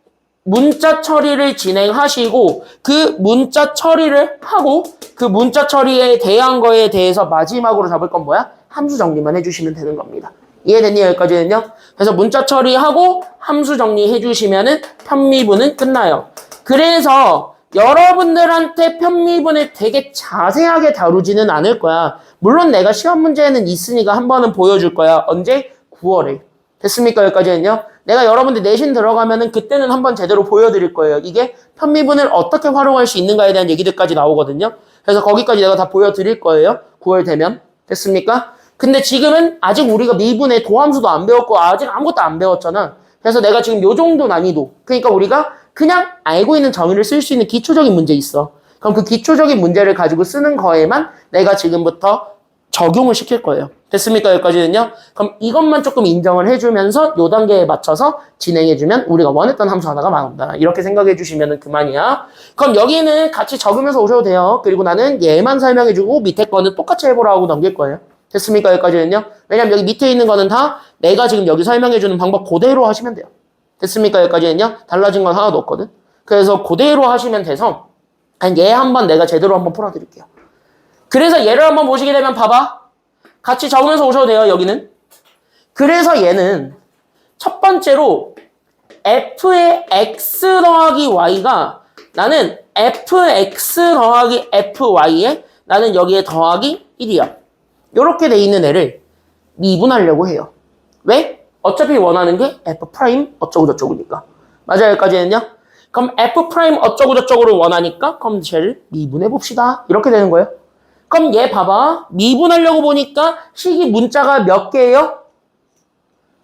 문자 처리를 진행하시고 그 문자 처리를 하고 그 문자 처리에 대한 거에 대해서 마지막으로 잡을 건 뭐야? 함수 정리만 해주시면 되는 겁니다. 이해됐니? 여기까지는요? 그래서 문자 처리하고 함수 정리해 주시면은 편미분은 끝나요. 그래서 여러분들한테 편미분을 되게 자세하게 다루지는 않을 거야. 물론 내가 시험 문제는 있으니까 한 번은 보여줄 거야. 언제? 9월에. 됐습니까? 여기까지는요? 내가 여러분들 내신 들어가면은 그때는 한번 제대로 보여드릴 거예요. 이게 편미분을 어떻게 활용할 수 있는가에 대한 얘기들까지 나오거든요. 그래서 거기까지 내가 다 보여드릴 거예요. 9월 되면. 됐습니까? 근데 지금은 아직 우리가 미분의 도함수도 안 배웠고 아직 아무것도 안 배웠잖아. 그래서 내가 지금 요 정도 난이도. 그러니까 우리가 그냥 알고 있는 정의를 쓸 수 있는 기초적인 문제 있어. 그럼 그 기초적인 문제를 가지고 쓰는 거에만 내가 지금부터 적용을 시킬 거예요. 됐습니까? 여기까지는요? 그럼 이것만 조금 인정을 해주면서 요 단계에 맞춰서 진행해주면 우리가 원했던 함수 하나가 나온다. 이렇게 생각해 주시면 그만이야. 그럼 여기는 같이 적으면서 오셔도 돼요. 그리고 나는 얘만 설명해주고 밑에 거는 똑같이 해보라고 넘길 거예요. 됐습니까? 여기까지는요? 왜냐면 여기 밑에 있는 거는 다 내가 지금 여기 설명해주는 방법 그대로 하시면 돼요. 됐습니까? 여기까지는요? 달라진 건 하나도 없거든. 그래서 그대로 하시면 돼서 얘 한번 내가 제대로 한번 풀어드릴게요. 그래서 얘를 한번 보시게 되면 봐봐. 같이 적으면서 오셔도 돼요. 여기는. 그래서 얘는 첫 번째로 f의 x 더하기 y가 나는 fx 더하기 fy에 나는 여기에 더하기 1이야. 이렇게 돼 있는 애를 미분하려고 해요. 왜? 어차피 원하는 게 f' 어쩌고 저쩌고니까. 맞아요? 여기까지는요? 그럼 f' 어쩌고 저쩌고를 원하니까 그럼 쟤를 미분해 봅시다. 이렇게 되는 거예요. 그럼 얘 봐봐. 미분하려고 보니까 식이 문자가 몇 개예요?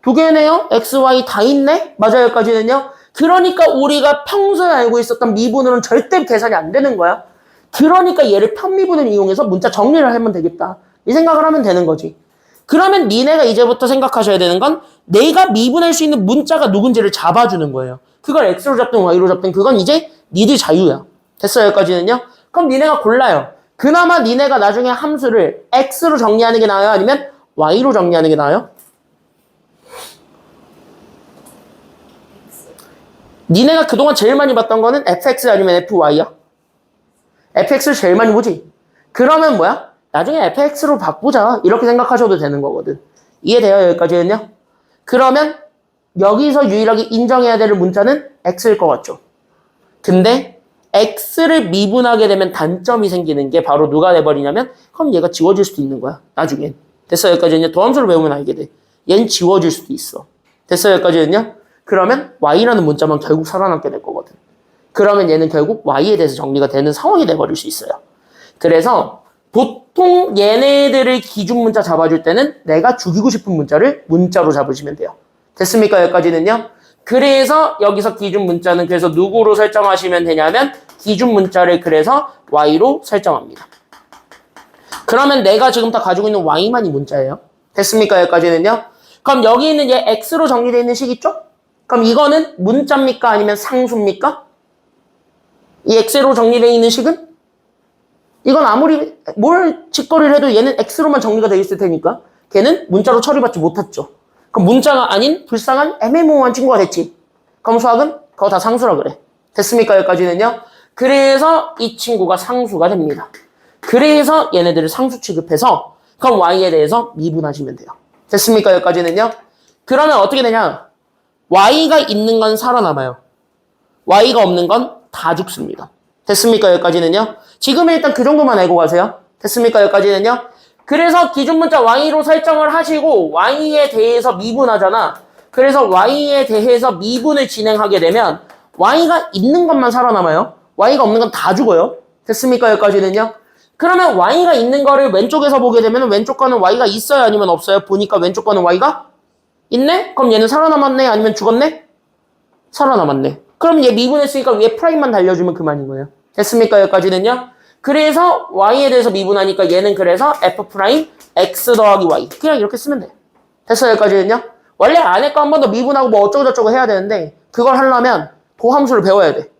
2개네요? x, y 다 있네? 맞아요? 여기까지는요? 그러니까 우리가 평소에 알고 있었던 미분으로는 절대 계산이 안 되는 거야. 그러니까 얘를 편미분을 이용해서 문자 정리를 하면 되겠다. 이 생각을 하면 되는 거지. 그러면 니네가 이제부터 생각하셔야 되는 건 내가 미분할 수 있는 문자가 누군지를 잡아주는 거예요. 그걸 X로 잡든 Y로 잡든 그건 이제 니들 자유야. 됐어요? 여기까지는요? 그럼 니네가 골라요. 그나마 니네가 나중에 함수를 X로 정리하는 게 나아요? 아니면 Y로 정리하는 게 나아요? 니네가 그동안 제일 많이 봤던 거는 fx 아니면 fy야? fx를 제일 많이 보지? 그러면 뭐야? 나중에 fx로 바꾸자. 이렇게 생각하셔도 되는 거거든. 이해돼요? 여기까지는요? 그러면 여기서 유일하게 인정해야 될 문자는 x일 것 같죠? 근데 x를 미분하게 되면 단점이 생기는 게 바로 누가 돼버리냐면 그럼 얘가 지워질 수도 있는 거야. 나중엔. 됐어요? 여기까지는요? 도함수를 배우면 알게 돼. 얘는 지워질 수도 있어. 됐어요? 여기까지는요? 그러면 y라는 문자만 결국 살아남게 될 거거든. 그러면 얘는 결국 y에 대해서 정리가 되는 상황이 돼버릴 수 있어요. 그래서 보통 얘네들을 기준 문자 잡아줄 때는 내가 죽이고 싶은 문자를 문자로 잡으시면 돼요. 됐습니까? 여기까지는요? 그래서 여기서 기준 문자는 그래서 누구로 설정하시면 되냐면 기준 문자를 그래서 y로 설정합니다. 그러면 내가 지금 다 가지고 있는 y만이 문자예요. 됐습니까? 여기까지는요? 그럼 여기 있는 얘 x로 정리되어 있는 식 있죠? 그럼 이거는 문자입니까? 아니면 상수입니까? 이 x로 정리되어 있는 식은? 이건 아무리 뭘 직거래를 해도 얘는 x로만 정리가 되어 있을 테니까 걔는 문자로 처리받지 못했죠. 그럼 문자가 아닌 불쌍한 애매모호한 친구가 됐지. 그럼 수학은 그거 다 상수라 그래. 됐습니까? 여기까지는요? 그래서 이 친구가 상수가 됩니다. 그래서 얘네들을 상수 취급해서 그럼 y에 대해서 미분하시면 돼요. 됐습니까? 여기까지는요? 그러면 어떻게 되냐? y가 있는 건 살아남아요. y가 없는 건 다 죽습니다. 됐습니까? 여기까지는요? 지금은 일단 그 정도만 알고 가세요. 됐습니까? 여기까지는요? 그래서 기준 문자 y로 설정을 하시고 y에 대해서 미분하잖아. 그래서 y에 대해서 미분을 진행하게 되면 y가 있는 것만 살아남아요. y가 없는 건 다 죽어요. 됐습니까? 여기까지는요? 그러면 y가 있는 거를 왼쪽에서 보게 되면 왼쪽 거는 y가 있어요? 아니면 없어요? 보니까 왼쪽 거는 y가 있네? 그럼 얘는 살아남았네? 아니면 죽었네? 살아남았네. 그럼 얘 미분했으니까 위에 프라임만 달려주면 그만인 거예요. 됐습니까? 여기까지는요? 그래서 y에 대해서 미분하니까 얘는 그래서 f 프라임 x 더하기 y. 그냥 이렇게 쓰면 돼요. 됐어요? 여기까지는요? 원래 안에 거 한 번 더 미분하고 뭐 어쩌고저쩌고 해야 되는데 그걸 하려면 도함수를 배워야 돼.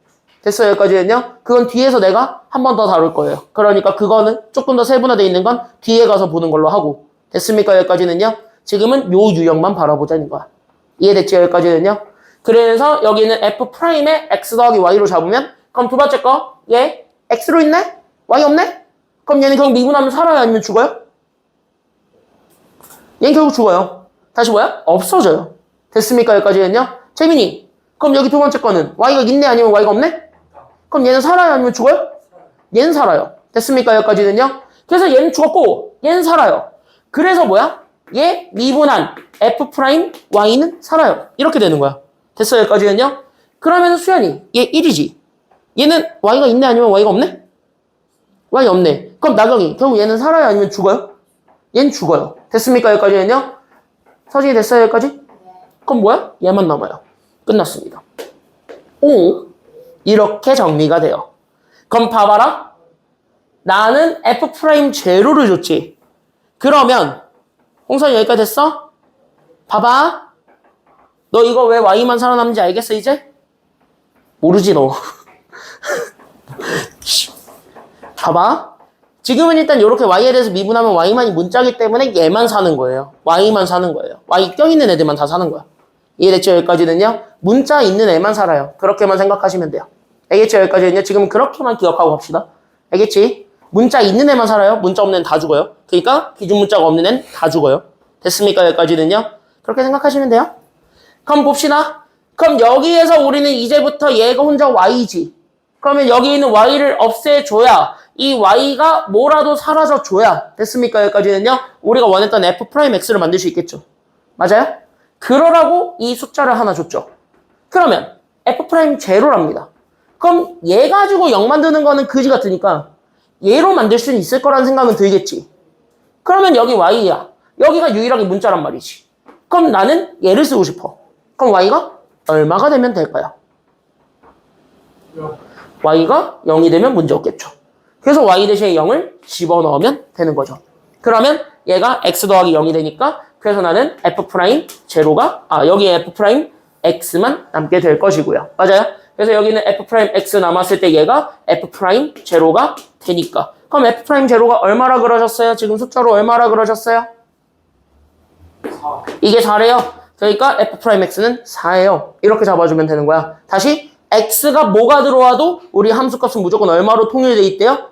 됐어요? 여기까지는요? 그건 뒤에서 내가 한 번 더 다룰 거예요. 그러니까 그거는 조금 더 세분화되어 있는 건 뒤에 가서 보는 걸로 하고. 됐습니까? 여기까지는요? 지금은 요 유형만 바라보자는 거야. 이해됐죠? 여기까지는요? 그래서 여기는 f'에 x 더하기 y로 잡으면 그럼 두 번째 거 얘 x로 있네? y 없네? 그럼 얘는 결국 미분하면 살아요? 아니면 죽어요? 얘는 결국 죽어요. 다시 뭐야? 없어져요. 됐습니까? 여기까지는요? 재민이 그럼 여기 두 번째 거는 y가 있네? 아니면 y가 없네? 그럼 얘는 살아요? 아니면 죽어요? 얘는 살아요. 됐습니까? 여기까지는요? 그래서 얘는 죽었고 얘는 살아요. 그래서 뭐야? 얘 미분한 f 프라임 y는 살아요. 이렇게 되는 거야. 됐어요? 여기까지는요? 그러면 수연이 얘 1이지. 얘는 y가 있네? 아니면 y가 없네? y 없네. 그럼 나경이 결국 얘는 살아요? 아니면 죽어요? 얘는 죽어요. 됐습니까? 여기까지는요? 서진이 됐어요? 여기까지? 그럼 뭐야? 얘만 남아요. 끝났습니다. 오, 이렇게 정리가 돼요. 그럼 봐봐라. 나는 f 프라임 제로를 줬지. 그러면 홍선이 여기까지 됐어? 봐봐. 너 이거 왜 y만 살아남는지 알겠어 이제? 모르지 너. 봐봐. 지금은 일단 이렇게 y에 대해서 미분하면 y만이 문자기 때문에 얘만 사는 거예요. y만 사는 거예요. y 껴있는 애들만 다 사는 거야. 이해됐죠? 여기까지는요? 문자 있는 애만 살아요. 그렇게만 생각하시면 돼요. 알겠죠? 여기까지는요? 지금 그렇게만 기억하고 갑시다. 알겠지? 문자 있는 애만 살아요. 문자 없는 애는 다 죽어요. 그러니까 기준 문자가 없는 애는 다 죽어요. 됐습니까? 여기까지는요? 그렇게 생각하시면 돼요. 그럼 봅시다. 그럼 여기에서 우리는 이제부터 얘가 혼자 y지. 그러면 여기 있는 y를 없애줘야 이 y가 뭐라도 사라져줘야 됐습니까? 여기까지는요. 우리가 원했던 f'x를 만들 수 있겠죠. 맞아요? 그러라고 이 숫자를 하나 줬죠. 그러면 f'0랍니다. 그럼 얘 가지고 0 만드는 거는 그지 같으니까 얘로 만들 수는 있을 거라는 생각은 들겠지. 그러면 여기 y야. 여기가 유일하게 문자란 말이지. 그럼 나는 얘를 쓰고 싶어. 그럼 y가 얼마가 되면 될까요? y가 0이 되면 문제 없겠죠. 그래서 y 대신에 0을 집어넣으면 되는 거죠. 그러면 얘가 x 더하기 0이 되니까 그래서 나는 f 프라임 제로가 여기에 f 프라임 x만 남게 될 것이고요. 맞아요? 그래서 여기는 f 프라임 x 남았을 때 얘가 f 프라임 제로가 되니까. 그럼 f 프라임 제로가 얼마라 그러셨어요? 지금 숫자로 얼마라 그러셨어요? 4. 이게 4래요. 그러니까 f 프라임 x는 4예요. 이렇게 잡아주면 되는 거야. 다시 x가 뭐가 들어와도 우리 함수값은 무조건 얼마로 통일돼 있대요?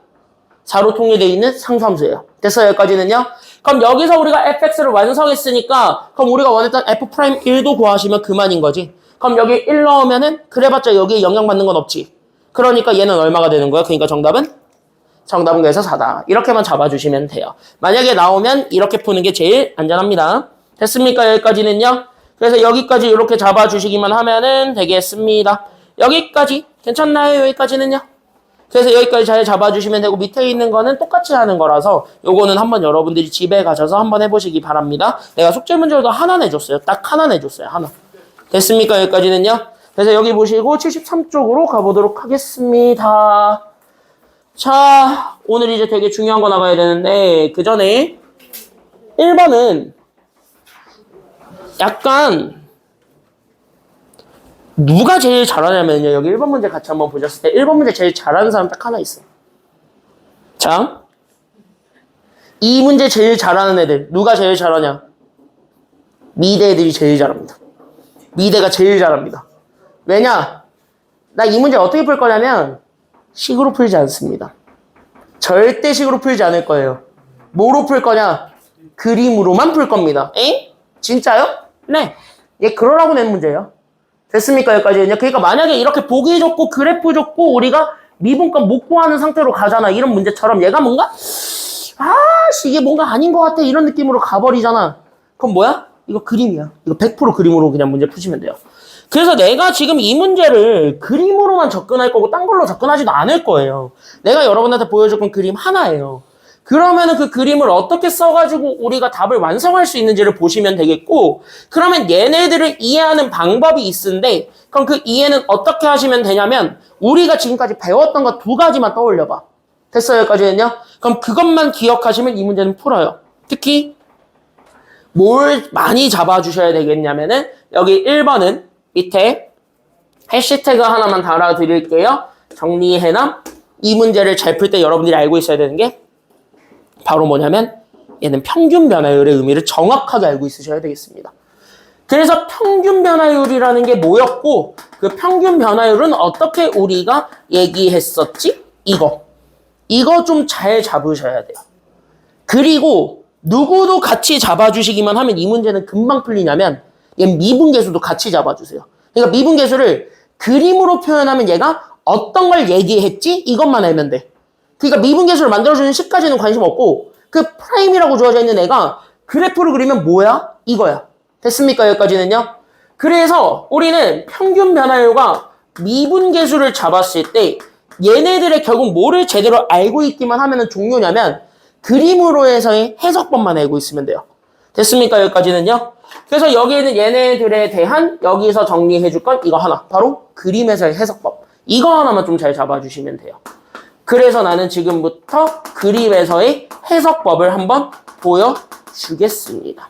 4로 통일돼 있는 상수함수예요. 됐어요? 여기까지는요? 그럼 여기서 우리가 fx를 완성했으니까 그럼 우리가 원했던 f 프라임 1도 구하시면 그만인 거지. 그럼 여기 1 넣으면은 그래봤자 여기에 영향받는 건 없지. 그러니까 얘는 얼마가 되는 거야? 그러니까 정답은 그래서 4다. 이렇게만 잡아주시면 돼요. 만약에 나오면 이렇게 푸는 게 제일 안전합니다. 됐습니까? 여기까지는요? 그래서 여기까지 이렇게 잡아주시기만 하면은 되겠습니다. 여기까지 괜찮나요? 여기까지는요? 그래서 여기까지 잘 잡아주시면 되고 밑에 있는 거는 똑같이 하는 거라서 요거는 한번 여러분들이 집에 가셔서 한번 해보시기 바랍니다. 내가 숙제 문제도 하나 내줬어요. 딱 하나 내줬어요. 하나. 됐습니까? 여기까지는요? 그래서 여기 보시고 73쪽으로 가보도록 하겠습니다. 자, 오늘 이제 되게 중요한 거 나가야 되는데 그 전에 1번은 약간 누가 제일 잘하냐면요. 여기 1번 문제 같이 한번 보셨을 때 1번 문제 제일 잘하는 사람 딱 하나 있어요. 자, 이 문제 제일 잘하는 애들 누가 제일 잘하냐? 미대 애들이 제일 잘합니다. 미대가 제일 잘합니다. 왜냐? 나 이 문제 어떻게 풀 거냐면 식으로 풀지 않습니다. 절대 식으로 풀지 않을 거예요. 뭐로 풀 거냐? 그림으로만 풀 겁니다. 에? 진짜요? 네. 얘 그러라고 낸 문제예요. 됐습니까? 여기까지는요. 그러니까 만약에 이렇게 보기 좋고 그래프 좋고 우리가 미분값 못 구하는 상태로 가잖아. 이런 문제처럼 얘가 뭔가 이게 뭔가 아닌 것 같아. 이런 느낌으로 가버리잖아. 그럼 뭐야? 이거 그림이야. 이거 100% 그림으로 그냥 문제 푸시면 돼요. 그래서 내가 지금 이 문제를 그림으로만 접근할 거고 딴 걸로 접근하지도 않을 거예요. 내가 여러분한테 보여줄 건 그림 하나예요. 그러면은 그 그림을 어떻게 써가지고 우리가 답을 완성할 수 있는지를 보시면 되겠고, 그러면 얘네들을 이해하는 방법이 있는데, 그럼 그 이해는 어떻게 하시면 되냐면, 우리가 지금까지 배웠던 거 2가지만 떠올려봐. 됐어요? 여기까지는요? 그럼 그것만 기억하시면 이 문제는 풀어요. 특히, 뭘 많이 잡아주셔야 되겠냐면은, 여기 1번은 밑에 해시태그 하나만 달아드릴게요. 정리해남. 이 문제를 잘 풀 때 여러분들이 알고 있어야 되는 게, 바로 뭐냐면 얘는 평균 변화율의 의미를 정확하게 알고 있으셔야 되겠습니다. 그래서 평균 변화율이라는 게 뭐였고 그 평균 변화율은 어떻게 우리가 얘기했었지? 이거 좀 잘 잡으셔야 돼요. 그리고 누구도 같이 잡아주시기만 하면 이 문제는 금방 풀리냐면 얘 미분계수도 같이 잡아주세요. 그러니까 미분계수를 그림으로 표현하면 얘가 어떤 걸 얘기했지? 이것만 알면 돼. 그러니까 미분계수를 만들어주는 식까지는 관심 없고 그 프라임이라고 주어져 있는 애가 그래프를 그리면 뭐야? 이거야. 됐습니까? 여기까지는요? 그래서 우리는 평균 변화율과 미분계수를 잡았을 때 얘네들의 결국 뭐를 제대로 알고 있기만 하면 종료냐면 그림으로 해서의 해석법만 알고 있으면 돼요. 됐습니까? 여기까지는요? 그래서 여기에는 얘네들에 대한 여기서 정리해줄 건 이거 하나. 바로 그림에서의 해석법. 이거 하나만 좀 잘 잡아주시면 돼요. 그래서 나는 지금부터 그림에서의 해석법을 한번 보여주겠습니다.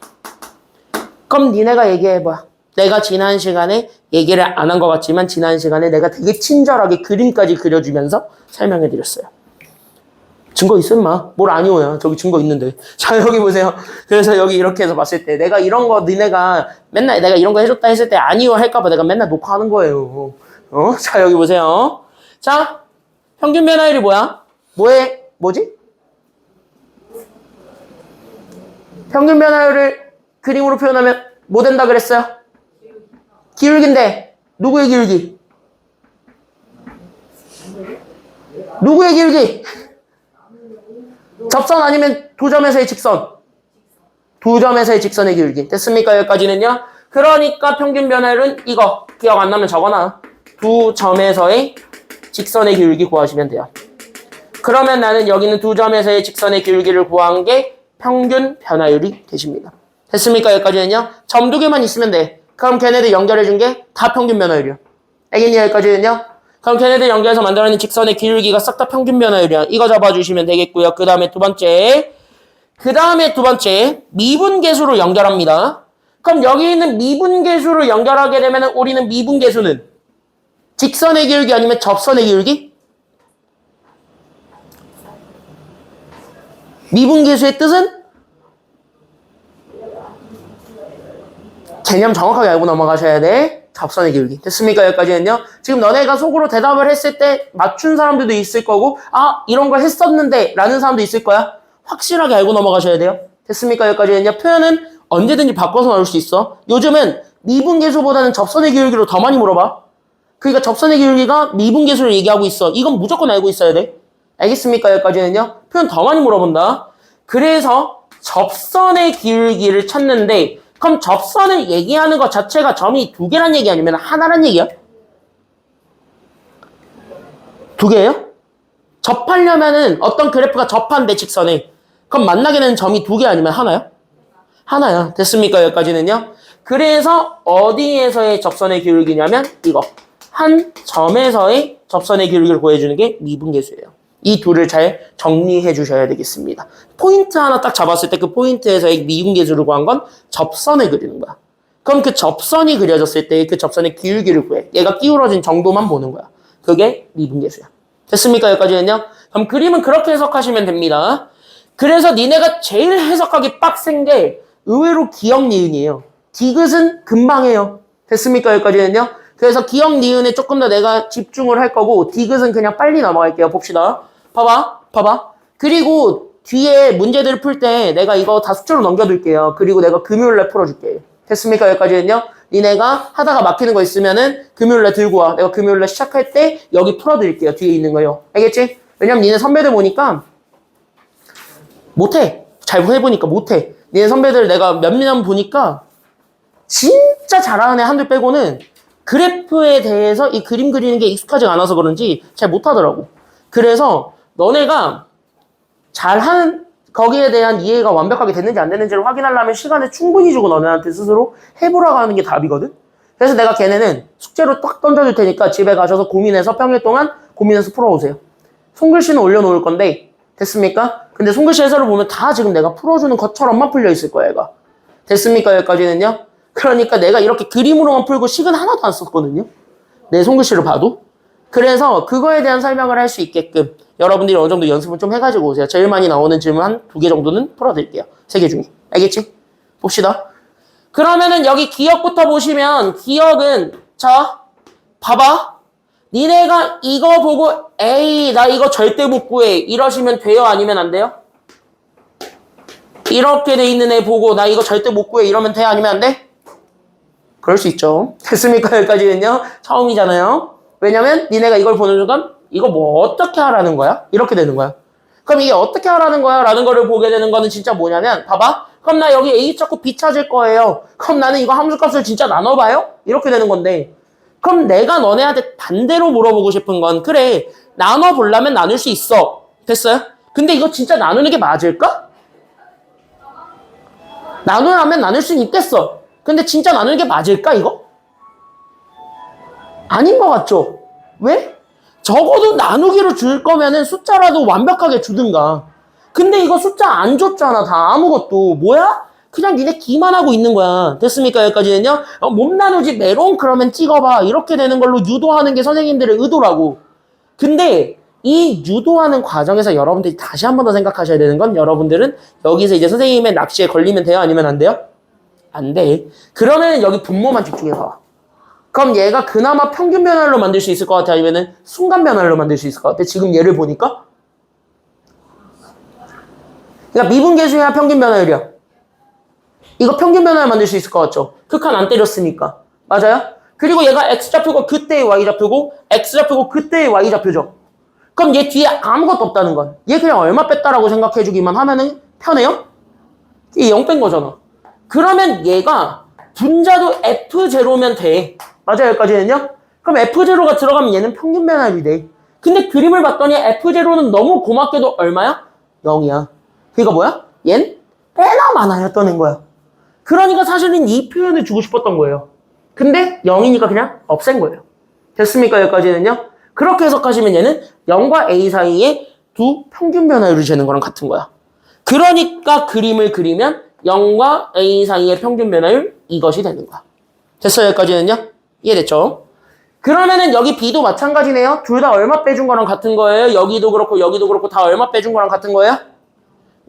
그럼 니네가 얘기해봐. 내가 지난 시간에 얘기를 안 한 것 같지만 지난 시간에 내가 되게 친절하게 그림까지 그려주면서 설명해드렸어요. 증거 있음 마. 뭘 아니오야. 저기 증거 있는데. 자, 여기 보세요. 그래서 여기 이렇게 해서 봤을 때 내가 이런 거 니네가 맨날 내가 이런 거 해줬다 했을 때 아니오 할까봐 내가 맨날 녹화하는 거예요. 자, 여기 보세요. 자, 평균 변화율이 뭐야? 뭐지? 평균 변화율을 그림으로 표현하면 뭐 된다 그랬어요? 기울기인데 누구의 기울기? 누구의 기울기? 접선 아니면 두 점에서의 직선? 두 점에서의 직선의 기울기. 됐습니까? 여기까지는요? 그러니까 평균 변화율은 이거 기억 안 나면 적어놔. 두 점에서의 직선의 기울기 구하시면 돼요. 그러면 나는 여기는 두 점에서의 직선의 기울기를 구한 게 평균 변화율이 되십니다. 됐습니까? 여기까지는요? 점 2개만 있으면 돼. 그럼 걔네들 연결해 준 게 다 평균 변화율이요. 알겠니? 여기까지는요? 그럼 걔네들 연결해서 만들어내는 직선의 기울기가 싹 다 평균 변화율이야. 이거 잡아주시면 되겠고요. 그 다음에 두 번째, 미분계수로 연결합니다. 그럼 여기 있는 미분계수로 연결하게 되면 우리는 미분계수는 직선의 기울기 아니면 접선의 기울기? 미분계수의 뜻은? 개념 정확하게 알고 넘어가셔야 돼. 접선의 기울기. 됐습니까? 여기까지는요. 지금 너네가 속으로 대답을 했을 때 맞춘 사람들도 있을 거고 아 이런 걸 했었는데 라는 사람도 있을 거야. 확실하게 알고 넘어가셔야 돼요. 됐습니까? 여기까지는요. 표현은 언제든지 바꿔서 나올 수 있어. 요즘은 미분계수보다는 접선의 기울기로 더 많이 물어봐. 그러니까 접선의 기울기가 미분계수를 얘기하고 있어. 이건 무조건 알고 있어야 돼. 알겠습니까? 여기까지는요. 표현 더 많이 물어본다. 그래서 접선의 기울기를 찾는데 그럼 접선을 얘기하는 것 자체가 점이 두 개란 얘기 아니면 하나란 얘기야? 두 개예요? 접하려면은 어떤 그래프가 접한대 직선에 그럼 만나게 되는 점이 두 개 아니면 하나야? 하나야. 됐습니까? 여기까지는요. 그래서 어디에서의 접선의 기울기냐면 이거 한 점에서의 접선의 기울기를 구해주는 게 미분계수예요. 이 둘을 잘 정리해 주셔야 되겠습니다. 포인트 하나 딱 잡았을 때 그 포인트에서의 미분계수를 구한 건 접선을 그리는 거야. 그럼 그 접선이 그려졌을 때 그 접선의 기울기를 구해. 얘가 기울어진 정도만 보는 거야. 그게 미분계수야. 됐습니까? 여기까지는요. 그럼 그림은 그렇게 해석하시면 됩니다. 그래서 니네가 제일 해석하기 빡센 게 의외로 기억 니은이에요. 디귿은 금방 해요. 됐습니까? 여기까지는요. 그래서 기억 니은에 조금 더 내가 집중을 할 거고 디귿은 그냥 빨리 넘어갈게요. 봅시다. 봐봐. 그리고 뒤에 문제들을 풀 때 내가 이거 다 숙제로 넘겨둘게요. 그리고 내가 금요일날 풀어줄게. 됐습니까? 여기까지는요. 니네가 하다가 막히는 거 있으면은 금요일날 들고 와. 내가 금요일날 시작할 때 여기 풀어드릴게요. 뒤에 있는 거요. 알겠지? 왜냐면 니네 선배들 보니까 못해. 잘 해보니까 못해. 니네 선배들 내가 몇 년 보니까 진짜 잘하는 애 한둘 빼고는 그래프에 대해서 이 그림 그리는 게 익숙하지가 않아서 그런지 잘 못하더라고. 그래서 너네가 잘하는 거기에 대한 이해가 완벽하게 됐는지 안 됐는지를 확인하려면 시간을 충분히 주고 너네한테 스스로 해보라고 하는 게 답이거든. 그래서 내가 걔네는 숙제로 딱 던져줄 테니까 집에 가셔서 고민해서 평일 동안 고민해서 풀어오세요. 손글씨는 올려놓을 건데 됐습니까? 근데 손글씨 해설을 보면 다 지금 내가 풀어주는 것처럼만 풀려있을 거야 얘가. 됐습니까? 여기까지는요. 그러니까 내가 이렇게 그림으로만 풀고 식은 하나도 안 썼거든요. 내 손글씨를 봐도. 그래서 그거에 대한 설명을 할 수 있게끔 여러분들이 어느 정도 연습을 좀 해가지고 오세요. 제일 많이 나오는 질문 한 2개 정도는 풀어드릴게요. 3개 중에. 알겠지? 봅시다. 그러면은 여기 기억부터 보시면 기억은 자 봐봐. 니네가 이거 보고 에이 나 이거 절대 못 구해 이러시면 돼요? 아니면 안 돼요? 이렇게 돼 있는 애 보고 나 이거 절대 못 구해 이러면 돼? 아니면 안 돼? 그럴 수 있죠. 됐습니까? 여기까지는요. 처음이잖아요. 왜냐면 니네가 이걸 보는 순간 이거 뭐 어떻게 하라는 거야? 이렇게 되는 거야. 그럼 이게 어떻게 하라는 거야? 라는 거를 보게 되는 거는 진짜 뭐냐면 봐봐. 그럼 나 여기 A 찾고 B 찾을 거예요. 그럼 나는 이거 함수값을 진짜 나눠봐요? 이렇게 되는 건데 그럼 내가 너네한테 반대로 물어보고 싶은 건 그래 나눠보려면 나눌 수 있어. 됐어요? 근데 이거 진짜 나누는 게 맞을까? 나누려면 나눌 수는 있겠어. 근데 진짜 나누는 게 맞을까 이거? 아닌 것 같죠? 왜? 적어도 나누기로 줄 거면은 숫자라도 완벽하게 주든가. 근데 이거 숫자 안 줬잖아 다 아무것도. 뭐야? 그냥 니네 기만 하고 있는 거야. 됐습니까? 여기까지는요? 못 나누지 메론 그러면 찍어봐. 이렇게 되는 걸로 유도하는 게 선생님들의 의도라고. 근데 이 유도하는 과정에서 여러분들이 다시 한 번 더 생각하셔야 되는 건 여러분들은 여기서 이제 선생님의 낚시에 걸리면 돼요? 아니면 안 돼요? 안 돼. 그러면 여기 분모만 집중해서 와. 그럼 얘가 그나마 평균 변화로 만들 수 있을 것 같아? 아니면 순간 변화로 만들 수 있을 것 같아? 지금 얘를 보니까? 그러니까 미분계수야 평균 변화율이야. 이거 평균 변화를 만들 수 있을 것 같죠? 극한 안 때렸으니까. 맞아요? 그리고 얘가 X좌표가 그때의 Y좌표고 X좌표고 그때의 Y좌표죠. 그럼 얘 뒤에 아무것도 없다는 건 얘 그냥 얼마 뺐다라고 생각해주기만 하면은 편해요? 이게 0 뺀 거잖아. 그러면 얘가 분자도 F0면 돼. 맞아요? 여기까지는요? 그럼 F0가 들어가면 얘는 평균 변화율이 돼. 근데 그림을 봤더니 F0는 너무 고맙게도 얼마야? 0이야. 그러니까 뭐야? 얜 꽤나 많아요. 떠낸 거야. 그러니까 사실은 이 표현을 주고 싶었던 거예요. 근데 0이니까 그냥 없앤 거예요. 됐습니까? 여기까지는요? 그렇게 해석하시면 얘는 0과 A 사이에 두 평균 변화율을 재는 거랑 같은 거야. 그러니까 그림을 그리면 0과 A 사이의 평균 변화율 이것이 되는 거야. 됐어요? 여기까지는요? 이해됐죠? 그러면은 여기 B도 마찬가지네요. 둘 다 얼마 빼준 거랑 같은 거예요? 여기도 그렇고 다 얼마 빼준 거랑 같은 거예요?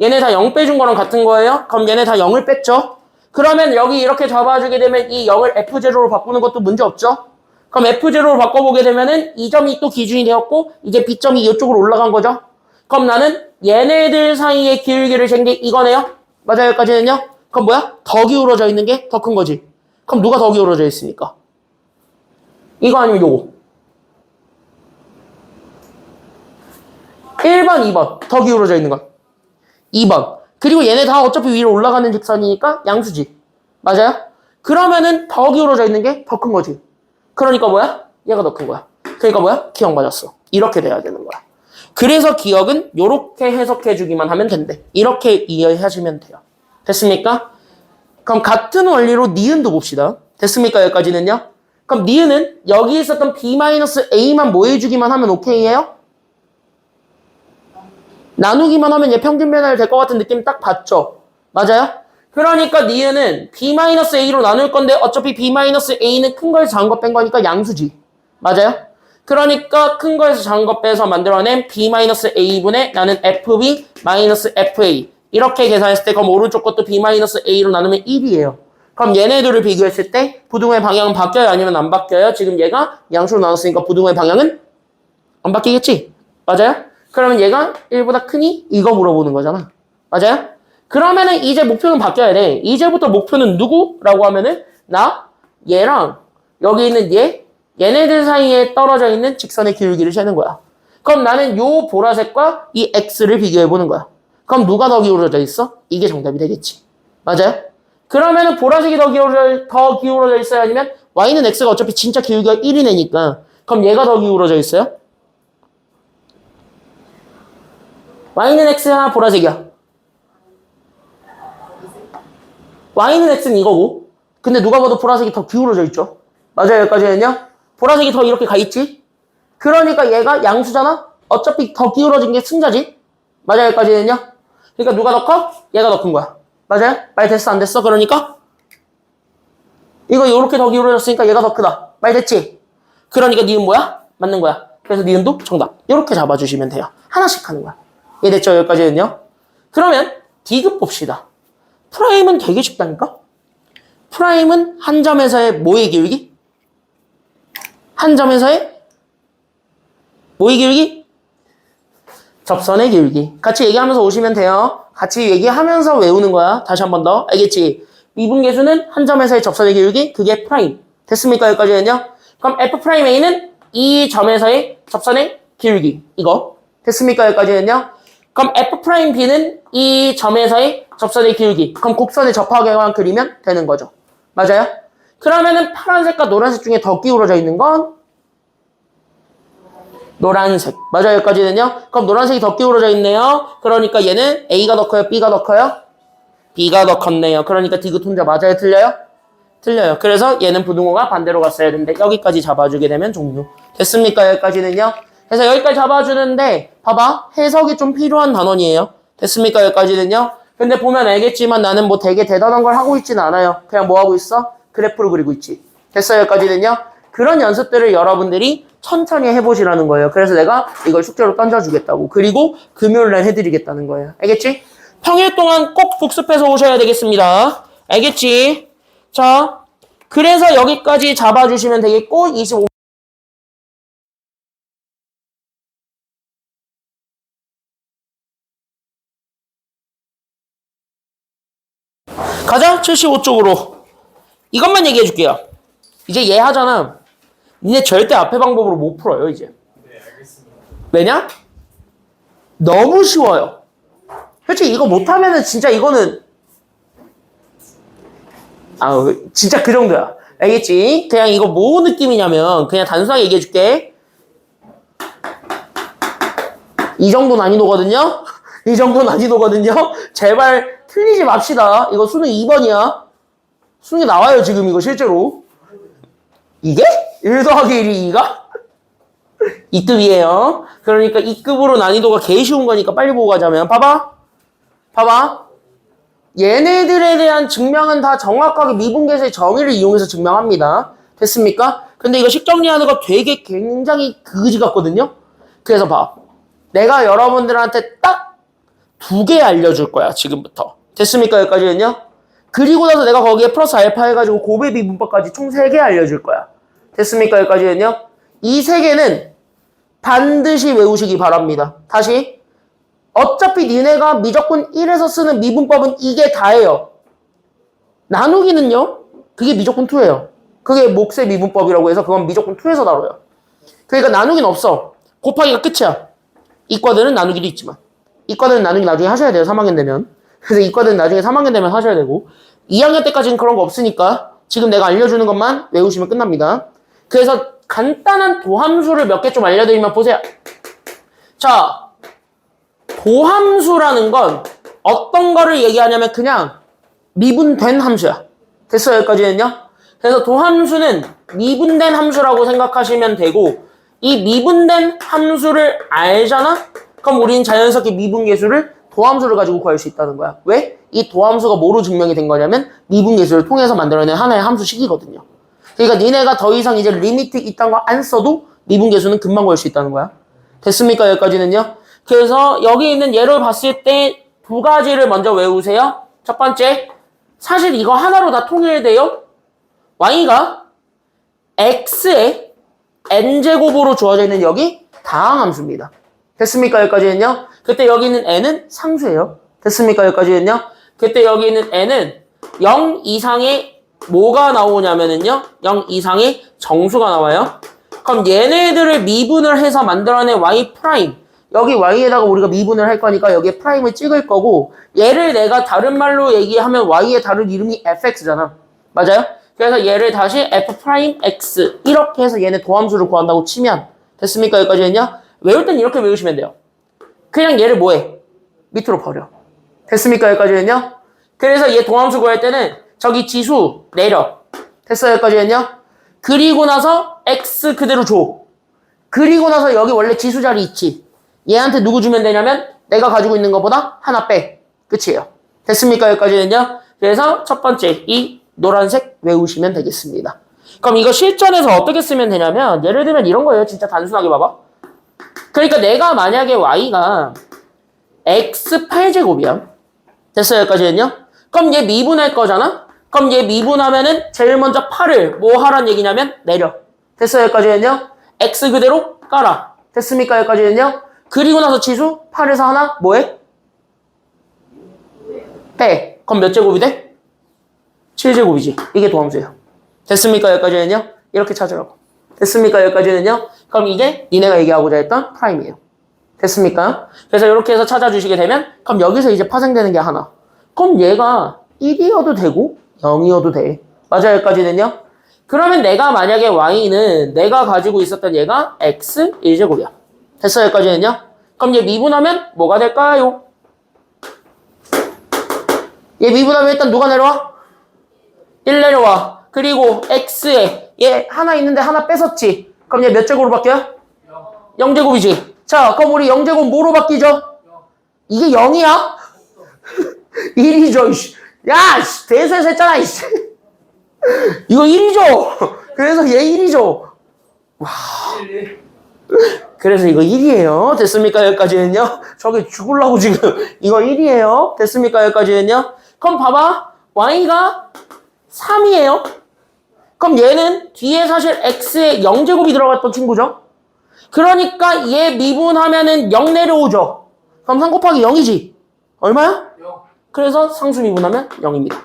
얘네 다 0 빼준 거랑 같은 거예요? 그럼 얘네 다 0을 뺐죠? 그러면 여기 이렇게 잡아주게 되면 이 0을 F0로 바꾸는 것도 문제 없죠? 그럼 F0로 바꿔보게 되면은 이 점이 또 기준이 되었고 이제 B점이 이쪽으로 올라간 거죠? 그럼 나는 얘네들 사이의 기울기를 잰 게 이거네요? 맞아요? 여기까지는요? 그럼 뭐야? 더 기울어져 있는 게 더 큰 거지. 그럼 누가 더 기울어져 있습니까? 이거 아니면 요거. 1번, 2번. 더 기울어져 있는 건. 2번. 그리고 얘네 다 어차피 위로 올라가는 직선이니까 양수지. 맞아요? 그러면은 더 기울어져 있는 게 더 큰 거지. 그러니까 뭐야? 얘가 더 큰 거야. 그러니까 뭐야? 기억 맞았어. 이렇게 돼야 되는 거야. 그래서 기억은 이렇게 해석해주기만 하면 된대. 이렇게 이해하시면 돼요. 됐습니까? 그럼 같은 원리로 니은도 봅시다. 됐습니까? 여기까지는요? 그럼 니은은 여기 있었던 B-A만 뭐 해주기만 하면 오케이예요? 나누기만 하면 얘 평균 변화율 될 것 같은 느낌 딱 봤죠? 맞아요? 그러니까 니은은 B-A로 나눌 건데 어차피 B-A는 큰 거에서 작은 거 뺀 거니까 양수지. 맞아요? 그러니까 큰 거에서 작은 거 빼서 만들어낸 B-A분의 나는 FB-FA 이렇게 계산했을 때 그럼 오른쪽 것도 B-A로 나누면 1이에요. 그럼 얘네들을 비교했을 때 부등호의 방향은 바뀌어요? 아니면 안 바뀌어요? 지금 얘가 양수로 나눴으니까 부등호의 방향은 안 바뀌겠지? 맞아요? 그러면 얘가 1보다 크니? 이거 물어보는 거잖아. 맞아요? 그러면은 이제 목표는 바뀌어야 돼. 이제부터 목표는 누구라고 하면은 나, 얘랑 여기 있는 얘네들 사이에 떨어져 있는 직선의 기울기를 재는 거야. 그럼 나는 요 보라색과 이 X를 비교해보는 거야. 그럼 누가 더 기울어져 있어? 이게 정답이 되겠지. 맞아요? 그러면은 보라색이 더 기울어져 있어요? 아니면 Y는 X가 어차피 진짜 기울기가 1이네니까 그럼 얘가 더 기울어져 있어요? Y는 X야 보라색이야? Y는 X는 이거고 근데 누가 봐도 보라색이 더 기울어져 있죠? 맞아요? 여기까지는요? 보라색이 더 이렇게 가 있지? 그러니까 얘가 양수잖아? 어차피 더 기울어진 게 승자지? 맞아요? 여기까지는요? 그러니까 누가 더 커? 얘가 더 큰 거야. 맞아요? 말 됐어? 안 됐어? 그러니까? 이거 요렇게 더 기울어졌으니까 얘가 더 크다. 말 됐지? 그러니까 니은 뭐야? 맞는 거야. 그래서 니은도 정답. 요렇게 잡아주시면 돼요. 하나씩 하는 거야. 이해됐죠? 여기까지는요? 그러면 D급 봅시다. 프라임은 되게 쉽다니까? 프라임은 한 점에서의 뭐의 기울기? 한 점에서의 뭐의 기울기? 접선의 기울기. 같이 얘기하면서 오시면 돼요. 같이 얘기하면서 외우는 거야. 다시 한 번 더. 알겠지? 미분계수는 한 점에서의 접선의 기울기. 그게 프라임. 됐습니까? 여기까지는요? 그럼 F'A는 이 점에서의 접선의 기울기. 이거. 됐습니까? 여기까지는요? 그럼 F'B는 이 점에서의 접선의 기울기. 그럼 곡선에 접하게만 그리면 되는 거죠. 맞아요? 그러면은 파란색과 노란색 중에 더 기울어져 있는 건 노란색. 맞아요? 여기까지는요? 그럼 노란색이 더 기울어져 있네요. 그러니까 얘는 A가 더 커요? B가 더 커요? B가 더 컸네요. 그러니까 D급 혼자 맞아요? 틀려요? 틀려요. 그래서 얘는 부등호가 반대로 갔어야 되는데 여기까지 잡아주게 되면 종료. 됐습니까? 여기까지는요? 그래서 여기까지 잡아주는데 봐봐. 해석이 좀 필요한 단원이에요. 됐습니까? 여기까지는요? 근데 보면 알겠지만 나는 뭐 되게 대단한 걸 하고 있지는 않아요. 그냥 뭐 하고 있어? 그래프를 그리고 있지. 됐어요? 여기까지는요? 그런 연습들을 여러분들이 천천히 해보시라는 거예요. 그래서 내가 이걸 숙제로 던져주겠다고. 그리고 금요일날 해드리겠다는 거예요. 알겠지? 평일 동안 꼭 복습해서 오셔야 되겠습니다. 알겠지? 자, 그래서 여기까지 잡아주시면 되겠고 25 가자. 75쪽으로. 이것만 얘기해 줄게요. 이제 얘 하잖아. 니네 절대 앞에 방법으로 못 풀어요, 이제. 네, 알겠습니다. 왜냐? 너무 쉬워요. 솔직히 이거 못하면은 진짜 이거는 진짜 그 정도야. 알겠지? 그냥 이거 뭐 느낌이냐면 그냥 단순하게 얘기해 줄게. 이 정도 난이도거든요? 이 정도 난이도거든요? 제발 틀리지 맙시다. 이거 수능 2번이야. 수능에 나와요, 지금 이거 실제로. 이게? 1 더하기 1이 2가? 2급이에요. 그러니까 2급으로 난이도가 개 쉬운 거니까 빨리 보고 가자면 봐봐. 얘네들에 대한 증명은 다 정확하게 미분계수의 정의를 이용해서 증명합니다. 됐습니까? 근데 이거 식 정리하는 거 되게 굉장히 그지 같거든요. 그래서 봐. 내가 여러분들한테 딱 2개 알려줄 거야, 지금부터. 됐습니까? 여기까지는요? 그리고 나서 내가 거기에 플러스 알파 해가지고 고배 미분법까지 총 3개 알려줄 거야. 됐습니까? 여기까지는요? 이 3개는 반드시 외우시기 바랍니다. 다시. 어차피 니네가 미적분 1에서 쓰는 미분법은 이게 다예요. 나누기는요? 그게 미적분 2예요. 그게 몫의 미분법이라고 해서 그건 미적분 2에서 다뤄요. 그러니까 나누기는 없어. 곱하기가 끝이야. 이과들은 나누기도 있지만. 이과들은 나누기 나중에 하셔야 돼요. 3학년 되면. 그래서 이과들은 나중에 3학년 되면 하셔야 되고 2학년 때까지는 그런 거 없으니까 지금 내가 알려주는 것만 외우시면 끝납니다. 그래서 간단한 도함수를 몇 개 좀 알려드리면 보세요. 자, 도함수라는 건 어떤 거를 얘기하냐면 그냥 미분된 함수야. 됐어요? 여기까지는요? 그래서 도함수는 미분된 함수라고 생각하시면 되고 이 미분된 함수를 알잖아? 그럼 우리는 자연스럽게 미분계수를 도함수를 가지고 구할 수 있다는 거야. 왜? 이 도함수가 뭐로 증명이 된 거냐면 미분계수를 통해서 만들어낸 하나의 함수식이거든요. 그러니까 니네가 더 이상 이제 리미트 이딴 거 안 써도 미분계수는 금방 구할 수 있다는 거야. 됐습니까? 여기까지는요? 그래서 여기 있는 예를 봤을 때 2가지를 먼저 외우세요. 첫 번째, 사실 이거 하나로 다 통일돼요. y가 x의 n제곱으로 주어져 있는 여기 다항함수입니다. 됐습니까? 여기까지는요? 그때 여기 있는 n은 상수예요. 됐습니까? 여기까지는요? 그때 여기 있는 n은 0 이상의 뭐가 나오냐면은요? 0 이상의 정수가 나와요. 그럼 얘네들을 미분을 해서 만들어낸 y 프라임. 여기 y에다가 우리가 미분을 할 거니까 여기에 프라임을 찍을 거고 얘를 내가 다른 말로 얘기하면 y의 다른 이름이 fx잖아. 맞아요? 그래서 얘를 다시 f 프라임 x 이렇게 해서 얘네 도함수를 구한다고 치면 됐습니까? 여기까지는요? 외울 땐 이렇게 외우시면 돼요. 그냥 얘를 뭐해? 밑으로 버려. 됐습니까? 여기까지는요? 그래서 얘 도함수 구할 때는 저기 지수 내려. 됐어요? 여기까지는요? 그리고 나서 x 그대로 줘. 그리고 나서 여기 원래 지수 자리 있지. 얘한테 누구 주면 되냐면 내가 가지고 있는 것보다 하나 빼. 끝이에요. 됐습니까? 여기까지는요? 그래서 첫 번째 이 노란색 외우시면 되겠습니다. 그럼 이거 실전에서 어떻게 쓰면 되냐면 예를 들면 이런 거예요. 진짜 단순하게 봐봐. 그러니까 내가 만약에 y가 x 8제곱이야. 됐어요? 여기까지는요? 그럼 얘 미분할 거잖아? 그럼 얘 미분하면은 제일 먼저 8을 뭐 하란 얘기냐면 내려. 됐어요? 여기까지는요? x 그대로 깔아. 됐습니까? 여기까지는요? 그리고 나서 지수 8에서 하나 뭐해? 빼. 그럼 몇 제곱이 돼? 7제곱이지. 이게 도함수예요. 됐습니까? 여기까지는요? 이렇게 찾으라고. 됐습니까? 여기까지는요? 그럼 이게 니네가 얘기하고자 했던 프라임이에요. 됐습니까? 그래서 이렇게 해서 찾아주시게 되면 그럼 여기서 이제 파생되는 게 하나. 그럼 얘가 1이어도 되고 0이어도 돼. 맞아요? 여기까지는요? 그러면 내가 만약에 y는 내가 가지고 있었던 얘가 x 1제곱이야. 됐어요? 여기까지는요? 그럼 얘 미분하면 뭐가 될까요? 얘 미분하면 일단 누가 내려와? 1 내려와. 그리고 x에 얘 하나 있는데 하나 뺏었지. 그럼 얘 몇 제곱으로 바뀌어요? 0제곱이지. 자, 그럼 우리 0제곱 뭐로 바뀌죠? 이게 0이야? 1이죠. 야, 대수에서 했잖아. 이거 1이죠. 그래서 얘 1이죠. 와. 그래서 이거 1이에요. 됐습니까? 여기까지는요. 저게 죽으려고 지금. 이거 1이에요. 됐습니까? 여기까지는요. 그럼 봐봐. y가 3이에요. 그럼 얘는 뒤에 사실 x에 0제곱이 들어갔던 친구죠. 그러니까 얘 미분하면은 0 내려오죠. 그럼 3 곱하기 0이지. 얼마야? 0. 그래서 상수 미분하면 0입니다.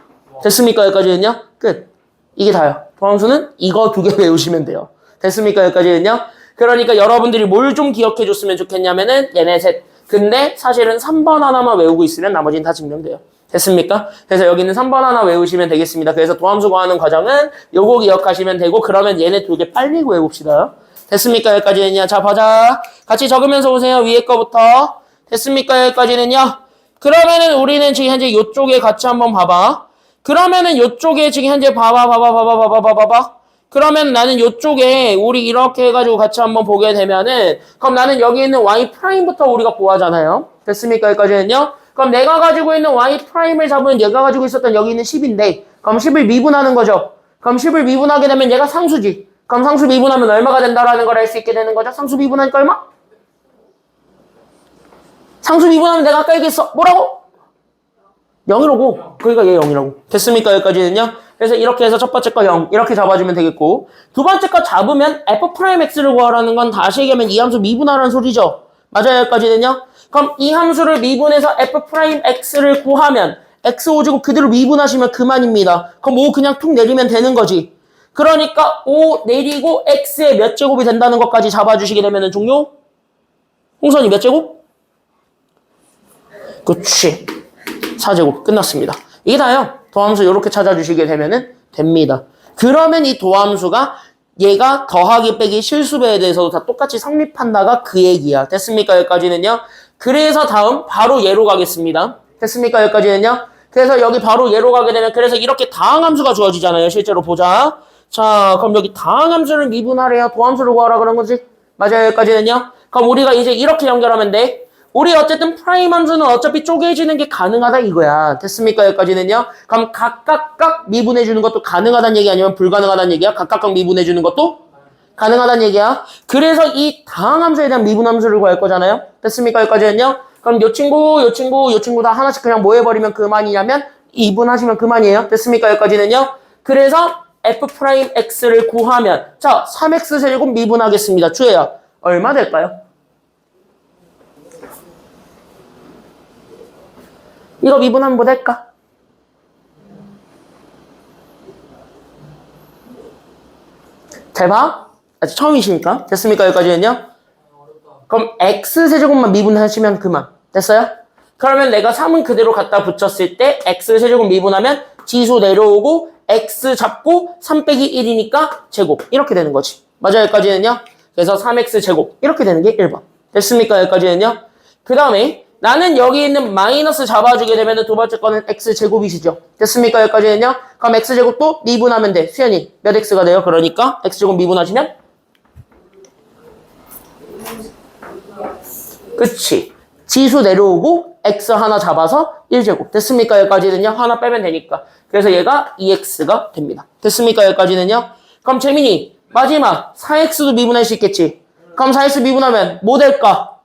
됐습니까? 여기까지는요. 끝. 이게 다요. 도함수는 이거 2개 외우시면 돼요. 됐습니까? 여기까지는요. 그러니까 여러분들이 뭘 좀 기억해 줬으면 좋겠냐면은 얘네 셋. 근데 사실은 3번 하나만 외우고 있으면 나머지는 다 증명돼요. 됐습니까? 그래서 여기는 3번 하나 외우시면 되겠습니다. 그래서 도함수 구하는 과정은 요거 기억하시면 되고 그러면 얘네 2개 빨리 외웁시다. 됐습니까? 여기까지는요. 자, 보자. 같이 적으면서 오세요. 위에 거부터. 됐습니까? 여기까지는요. 그러면은 우리는 지금 현재 요쪽에 같이 한번 봐봐. 그러면은 요쪽에 지금 현재 봐봐. 그러면 나는 요쪽에 우리 이렇게 해가지고 같이 한번 보게 되면은 그럼 나는 여기 있는 y 프라임부터 우리가 구하잖아요. 됐습니까? 여기까지는요. 그럼 내가 가지고 있는 y 프라임을 잡으면 얘가 가지고 있었던 여기 있는 10인데 그럼 10을 미분하는 거죠. 그럼 10을 미분하게 되면 얘가 상수지. 그럼 상수 미분하면 얼마가 된다라는 걸 알 수 있게 되는 거죠. 상수 미분하니까 얼마? 상수 미분하면 내가 아까 얘기했어. 뭐라고? 0이라고. 그러니까 얘 0이라고. 됐습니까? 여기까지는요. 그래서 이렇게 해서 첫 번째 거 0 이렇게 잡아주면 되겠고 두 번째 거 잡으면 f'x를 구하라는 건 다시 얘기하면 이 함수 미분하라는 소리죠. 맞아요? 여기까지는요. 그럼 이 함수를 미분해서 f'x를 구하면 x 5제곱 그대로 미분하시면 그만입니다. 그럼 5 그냥 툭 내리면 되는 거지. 그러니까 5 내리고 x의 몇 제곱이 된다는 것까지 잡아주시게 되면 종료? 홍선이 몇 제곱? 그치. 4제곱 끝났습니다. 이게 다요. 도함수 이렇게 찾아주시게 되면 됩니다. 그러면 이 도함수가 얘가 더하기 빼기 실수배에 대해서도 다 똑같이 성립한다가 그 얘기야. 됐습니까? 여기까지는요. 그래서 다음 바로 얘로 가겠습니다. 됐습니까? 여기까지는요. 그래서 여기 바로 얘로 가게 되면 그래서 이렇게 다항함수가 주어지잖아요. 실제로 보자. 자, 그럼 여기 다항함수를 미분하래야 도함수를 구하라 그런 거지. 맞아요. 여기까지는요. 그럼 우리가 이제 이렇게 연결하면 돼. 우리 어쨌든 프라임 함수는 어차피 쪼개지는 게 가능하다 이거야. 됐습니까? 여기까지는요. 그럼 각각 미분해주는 것도 가능하다는 얘기 아니면 불가능하다는 얘기야? 각각 미분해주는 것도 가능하다는 얘기야. 그래서 이 다항함수에 대한 미분함수를 구할 거잖아요. 됐습니까? 여기까지는요. 그럼 요 친구, 요 친구, 요 친구 다 하나씩 그냥 뭐 해버리면 그만이냐면 2분 하시면 그만이에요. 됐습니까? 여기까지는요. 그래서 f'x를 구하면 자 3x 세제곱 미분하겠습니다. 주혜야 얼마 될까요? 이거 미분하면 뭐 될까? 대박? 아직 처음이시니까 됐습니까? 여기까지는요? 그럼 x세제곱만 미분하시면 그만. 됐어요? 그러면 내가 3은 그대로 갖다 붙였을 때 x세제곱 미분하면 지수 내려오고 x 잡고 3 빼기 1이니까 제곱 이렇게 되는 거지. 맞아요? 여기까지는요? 그래서 3x제곱 이렇게 되는 게 1번. 됐습니까? 여기까지는요? 그 다음에 나는 여기 있는 마이너스 잡아주게 되면 두 번째 거는 x제곱이시죠. 됐습니까? 여기까지는요? 그럼 x제곱도 미분하면 돼. 수연이 몇 x가 돼요? 그러니까 x제곱 미분하시면 그치. 지수 내려오고 x 하나 잡아서 1제곱. 됐습니까? 여기까지는요? 하나 빼면 되니까. 그래서 얘가 2x가 됩니다. 됐습니까? 여기까지는요? 그럼 재민이 마지막 4x도 미분할 수 있겠지. 그럼 4x 미분하면 뭐 될까?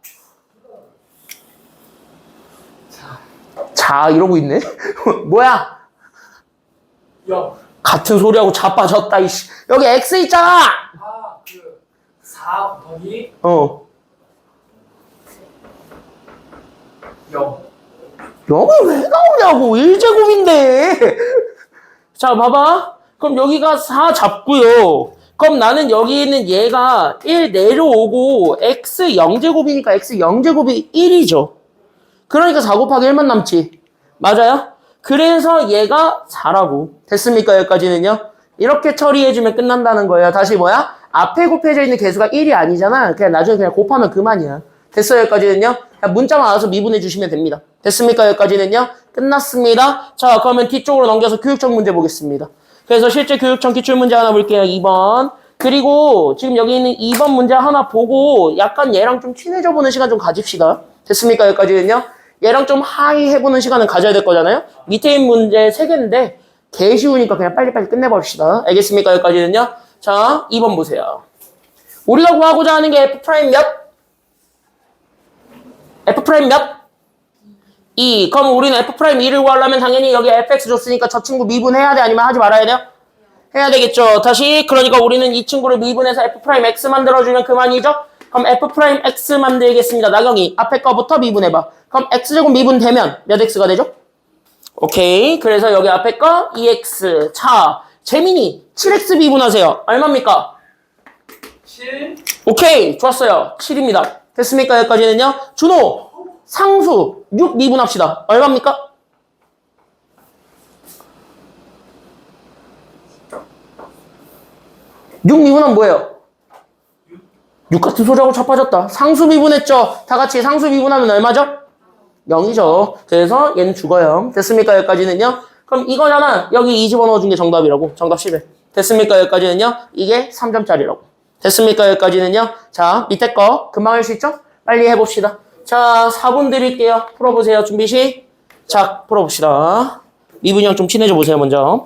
자 이러고 있네. 뭐야? 0. 같은 소리하고 자빠졌다 이씨. 여기 x 있잖아. 4 더하기 0. 0이 왜 나오냐고. 1제곱인데. 자 봐봐. 그럼 여기가 4 잡고요. 그럼 나는 여기 있는 얘가 1 내려오고 x 0제곱이니까 x 0제곱이 1이죠. 그러니까 4 곱하기 1만 남지. 맞아요? 그래서 얘가 4라고. 됐습니까? 여기까지는요. 이렇게 처리해주면 끝난다는 거예요. 다시 뭐야? 앞에 곱해져 있는 개수가 1이 아니잖아. 그냥 나중에 그냥 곱하면 그만이야. 됐어요? 여기까지는요. 그냥 문자만 알아서 미분해 주시면 됩니다. 됐습니까? 여기까지는요. 끝났습니다. 자, 그러면 뒤쪽으로 넘겨서 교육적 문제 보겠습니다. 그래서 실제 교육청 기출문제 하나 볼게요. 2번. 그리고 지금 여기 있는 2번 문제 하나 보고 약간 얘랑 좀 친해져 보는 시간 좀 가집시다. 됐습니까? 여기까지는요. 얘랑 좀 하이 해보는 시간을 가져야 될 거잖아요. 밑에 있는 문제 3개인데 개 쉬우니까 그냥 빨리빨리 끝내버립시다. 알겠습니까? 여기까지는요. 자, 2번 보세요. 우리가 구하고자 하는 게 F' 몇? F' 몇? 2. 그럼 우리는 F'2를 구하려면 당연히 여기 fx 줬으니까 저 친구 미분해야 돼? 아니면 하지 말아야 돼요? 해야 되겠죠. 다시 그러니까 우리는 이 친구를 미분해서 F'X 만들어주면 그만이죠. 그럼 F'X 만들겠습니다. 나경이 앞에 거부터 미분해봐. 그럼 X제곱 미분되면 몇 X가 되죠? 오케이. 그래서 여기 앞에 거 2X. 자, 재민이 7X 미분하세요. 얼마입니까? 7. 오케이. 좋았어요. 7입니다. 됐습니까? 여기까지는요. 준호 상수 6 미분합시다. 얼마입니까? 육 미분하면 뭐예요? 6 같은 소리하고 자빠졌다. 상수 미분했죠? 다 같이 상수 미분하면 얼마죠? 0이죠. 그래서 얘는 죽어요. 됐습니까? 여기까지는요. 그럼 이거잖아. 여기 2 집어넣어준 게 정답이라고. 정답 10에. 됐습니까? 여기까지는요. 이게 3점짜리라고. 됐습니까? 여기까지는요. 자, 밑에 거 금방 할 수 있죠? 빨리 해봅시다. 자, 4분 드릴게요. 풀어보세요. 준비 시작. 풀어봅시다. 미분이랑 좀 친해져 보세요, 먼저.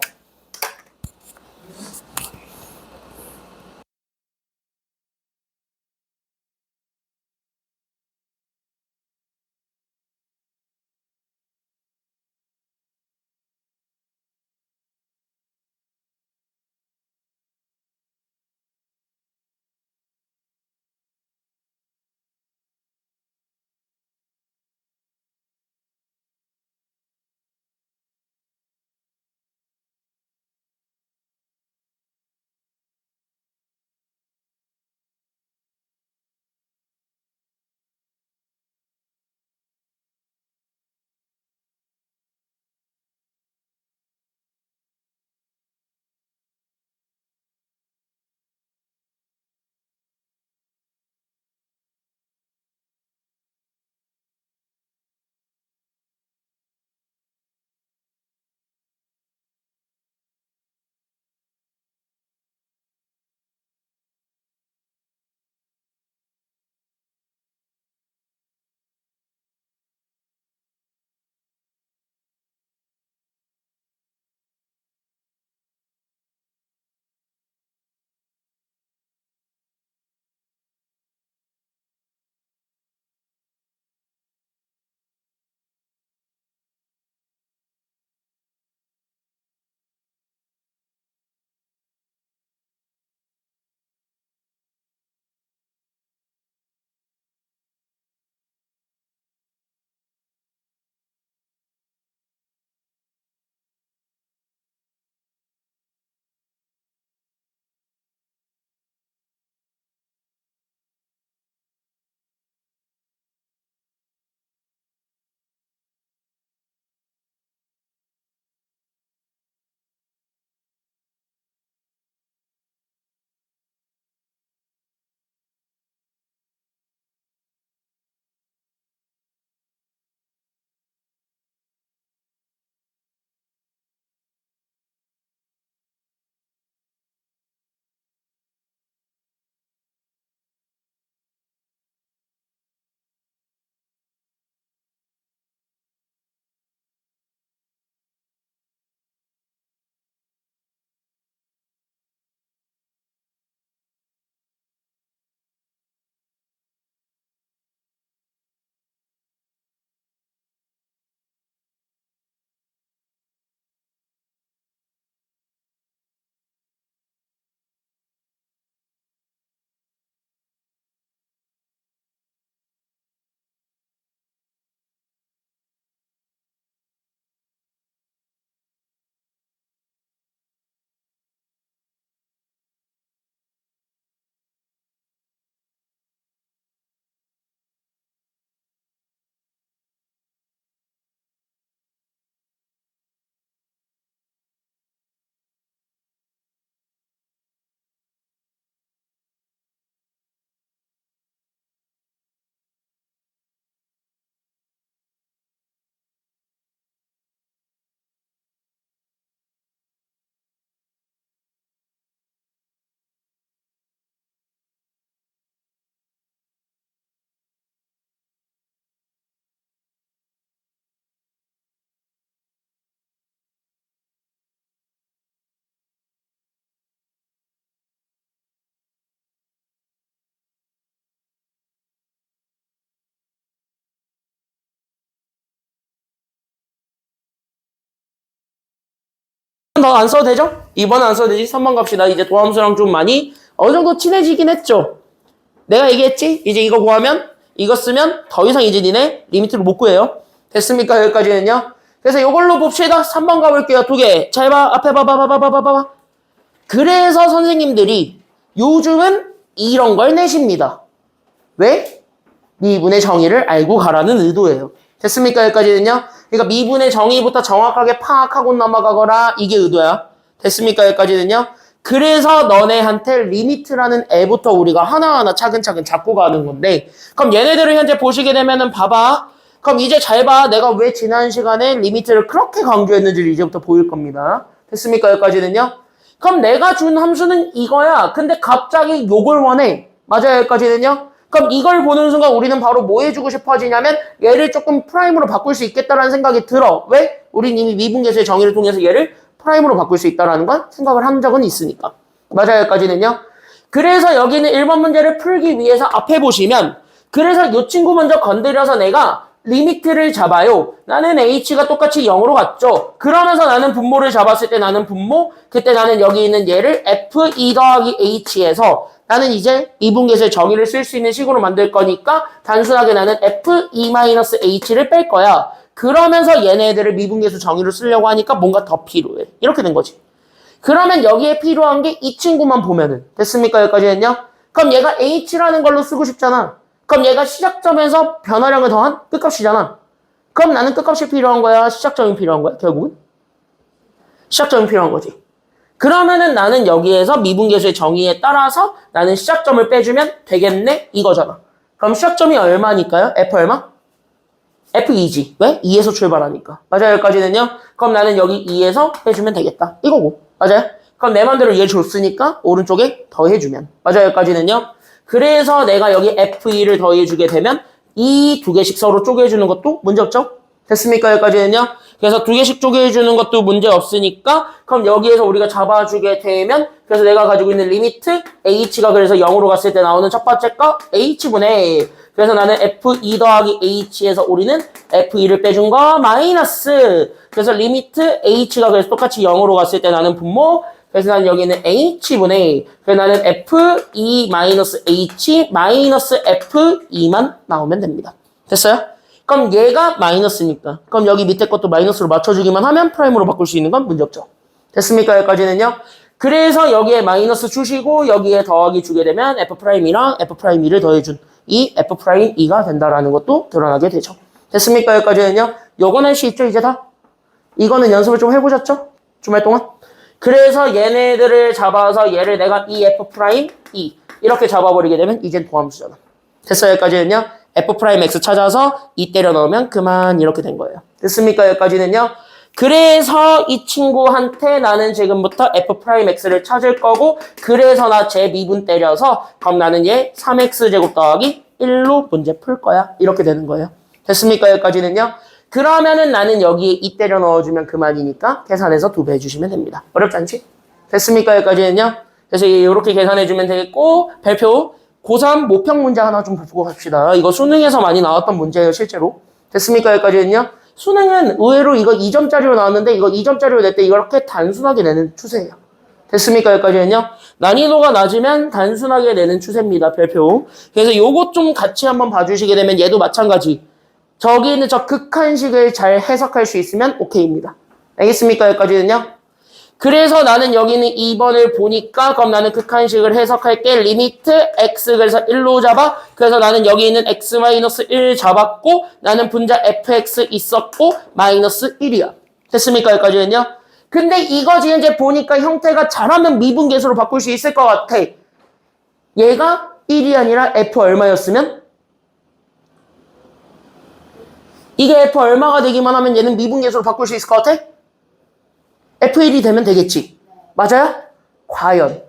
더 안 써도 되죠? 2번은 안 써도 되지? 3번 갑시다. 이제 도함수랑 좀 많이 어느 정도 친해지긴 했죠? 내가 얘기했지? 이제 이거 구하면 이거 쓰면 더 이상 이제 니네 리미트를 못 구해요. 됐습니까? 여기까지는요. 그래서 이걸로 봅시다. 3번 가볼게요. 2개. 잘 봐. 앞에 봐봐. 그래서 선생님들이 요즘은 이런 걸 내십니다. 왜? 미분의 정의를 알고 가라는 의도예요. 됐습니까? 여기까지는요. 그러니까 미분의 정의부터 정확하게 파악하고 넘어가거라. 이게 의도야. 됐습니까? 여기까지는요. 그래서 너네한테 리미트라는 애부터 우리가 하나하나 차근차근 잡고 가는 건데, 그럼 얘네들을 현재 보시게 되면은 봐봐. 그럼 이제 잘 봐. 내가 왜 지난 시간에 리미트를 그렇게 강조했는지를 이제부터 보일 겁니다. 됐습니까? 여기까지는요. 그럼 내가 준 함수는 이거야. 근데 갑자기 요걸 원해. 맞아요, 여기까지는요? 그럼 이걸 보는 순간 우리는 바로 뭐 해주고 싶어지냐면 얘를 조금 프라임으로 바꿀 수 있겠다라는 생각이 들어. 왜? 우린 이미 미분계수의 정의를 통해서 얘를 프라임으로 바꿀 수 있다라는 건 생각을 한 적은 있으니까. 맞아요, 여기까지는요? 그래서 여기는 1번 문제를 풀기 위해서 앞에 보시면 그래서 이 친구 먼저 건드려서 내가 리미트를 잡아요. 나는 h가 똑같이 0으로 갔죠. 그러면서 나는 분모를 잡았을 때 나는 분모, 그때 나는 여기 있는 얘를 f2 더하기 h에서 나는 이제 미분계수의 정의를 쓸 수 있는 식으로 만들 거니까 단순하게 나는 f2-h를 뺄 거야. 그러면서 얘네들을 미분계수 정의로 쓰려고 하니까 뭔가 더 필요해. 이렇게 된 거지. 그러면 여기에 필요한 게 이 친구만 보면은 됐습니까? 여기까지는요? 그럼 얘가 h라는 걸로 쓰고 싶잖아. 그럼 얘가 시작점에서 변화량을 더한 끝값이잖아. 그럼 나는 끝값이 필요한 거야? 시작점이 필요한 거야? 결국은? 시작점이 필요한 거지. 그러면은 나는 여기에서 미분계수의 정의에 따라서 나는 시작점을 빼주면 되겠네? 이거잖아. 그럼 시작점이 얼마니까요? F 얼마? F2지. 왜? 2에서 출발하니까. 맞아요? 여기까지는요? 그럼 나는 여기 2에서 빼주면 되겠다. 이거고. 맞아요? 그럼 내 맘대로 얘 줬으니까 오른쪽에 더해주면. 맞아요? 여기까지는요? 그래서 내가 여기 F2를 더해주게 되면 이 두 개씩 서로 쪼개주는 것도 문제 없죠? 됐습니까? 여기까지는요? 그래서 두 개씩 쪼개주는 것도 문제 없으니까 그럼 여기에서 우리가 잡아주게 되면 그래서 내가 가지고 있는 리미트 h가 그래서 0으로 갔을 때 나오는 첫 번째 거 h분의 그래서 나는 f2 더하기 h에서 우리는 f2를 빼준 거 마이너스 그래서 리미트 h가 그래서 똑같이 0으로 갔을 때 나는 분모 그래서 나는 여기는 h분의 그래서 나는 f2 마이너스 h 마이너스 f2만 나오면 됩니다. 됐어요? 그럼 얘가 마이너스니까 그럼 여기 밑에 것도 마이너스로 맞춰주기만 하면 프라임으로 바꿀 수 있는 건 문제없죠. 됐습니까? 여기까지는요. 그래서 여기에 마이너스 주시고 여기에 더하기 주게 되면 F'이랑 F'E를 더해준 이 F'E가 된다라는 것도 드러나게 되죠. 됐습니까? 여기까지는요. 요건 할 수 있죠 이제 다? 이거는 연습을 좀 해보셨죠? 주말 동안? 그래서 얘네들을 잡아서 얘를 내가 이 F'E 이렇게 잡아버리게 되면 이젠 도함수잖아. 됐어요? 여기까지는요. F'X 찾아서 2 때려 넣으면 그만 이렇게 된 거예요. 됐습니까? 여기까지는요. 그래서 이 친구한테 나는 지금부터 F'X를 찾을 거고 그래서 나 제 미분 때려서 그럼 나는 얘 3X제곱 더하기 1로 문제 풀 거야. 이렇게 되는 거예요. 됐습니까? 여기까지는요. 그러면은 나는 여기에 2 때려 넣어주면 그만이니까 계산해서 2배 해주시면 됩니다. 어렵지 않지? 됐습니까? 여기까지는요. 그래서 이렇게 계산해주면 되겠고 별표 고3 모평 문제 하나 좀 보고 갑시다. 이거 수능에서 많이 나왔던 문제예요, 실제로. 됐습니까? 여기까지는요? 수능은 의외로 이거 2점짜리로 나왔는데 이거 2점짜리로 낼 때 이렇게 단순하게 내는 추세예요. 됐습니까? 여기까지는요? 난이도가 낮으면 단순하게 내는 추세입니다, 별표. 그래서 요것 좀 같이 한번 봐주시게 되면 얘도 마찬가지. 저기 있는 저 극한식을 잘 해석할 수 있으면 오케이입니다. 알겠습니까? 여기까지는요? 그래서 나는 여기는 2번을 보니까 그럼 나는 극한식을 해석할게. 리미트 x 그래서 1로 잡아. 그래서 나는 여기 있는 x-1 잡았고 나는 분자 fx 있었고 마이너스 1이야. 됐습니까? 여기까지는요. 근데 이거 지금 이제 보니까 형태가 잘하면 미분계수로 바꿀 수 있을 것 같아. 얘가 1이 아니라 f 얼마였으면? 이게 f 얼마가 되기만 하면 얘는 미분계수로 바꿀 수 있을 것 같아? F1이 되면 되겠지. 맞아요? 과연.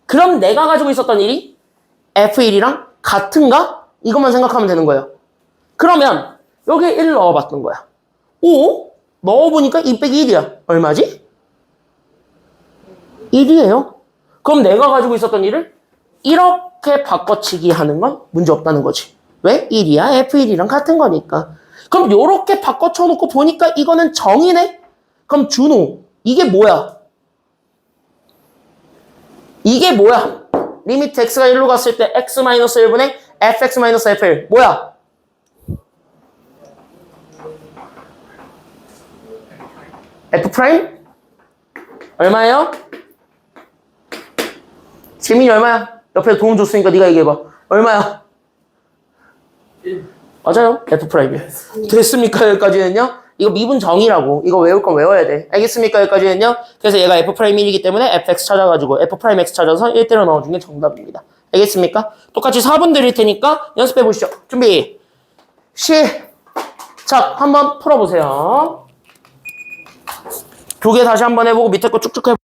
그럼 내가 가지고 있었던 일이 F1이랑 같은가? 이것만 생각하면 되는 거예요. 그러면 여기에 1 넣어봤던 거야. 오? 넣어보니까 2 빼기 1이야. 얼마지? 1이에요. 그럼 내가 가지고 있었던 일을 이렇게 바꿔치기 하는 건 문제 없다는 거지. 왜? 1이야 F1이랑 같은 거니까. 그럼 요렇게 바꿔쳐놓고 보니까 이거는 정이네? 그럼 준호 이게 뭐야? 이게 뭐야? 리미트 x가 1로 갔을 때 x-1분의 fx-f1 뭐야? f' 얼마예요? 지민이 얼마야? 옆에서 돈 줬으니까 네가 얘기해봐. 얼마야? 1. 맞아요. F'이에요. 됐습니까? 여기까지는요? 이거 미분 정의라고. 이거 외울 건 외워야 돼. 알겠습니까? 여기까지는요? 그래서 얘가 F'이기 때문에 fx 찾아가지고 F'x 찾아서 1 때려 넣어준 게 정답입니다. 알겠습니까? 똑같이 4분 드릴 테니까 연습해 보시죠. 준비. 시작. 한번 풀어보세요. 두 개 다시 한번 해보고 밑에 거 쭉쭉 해보세요.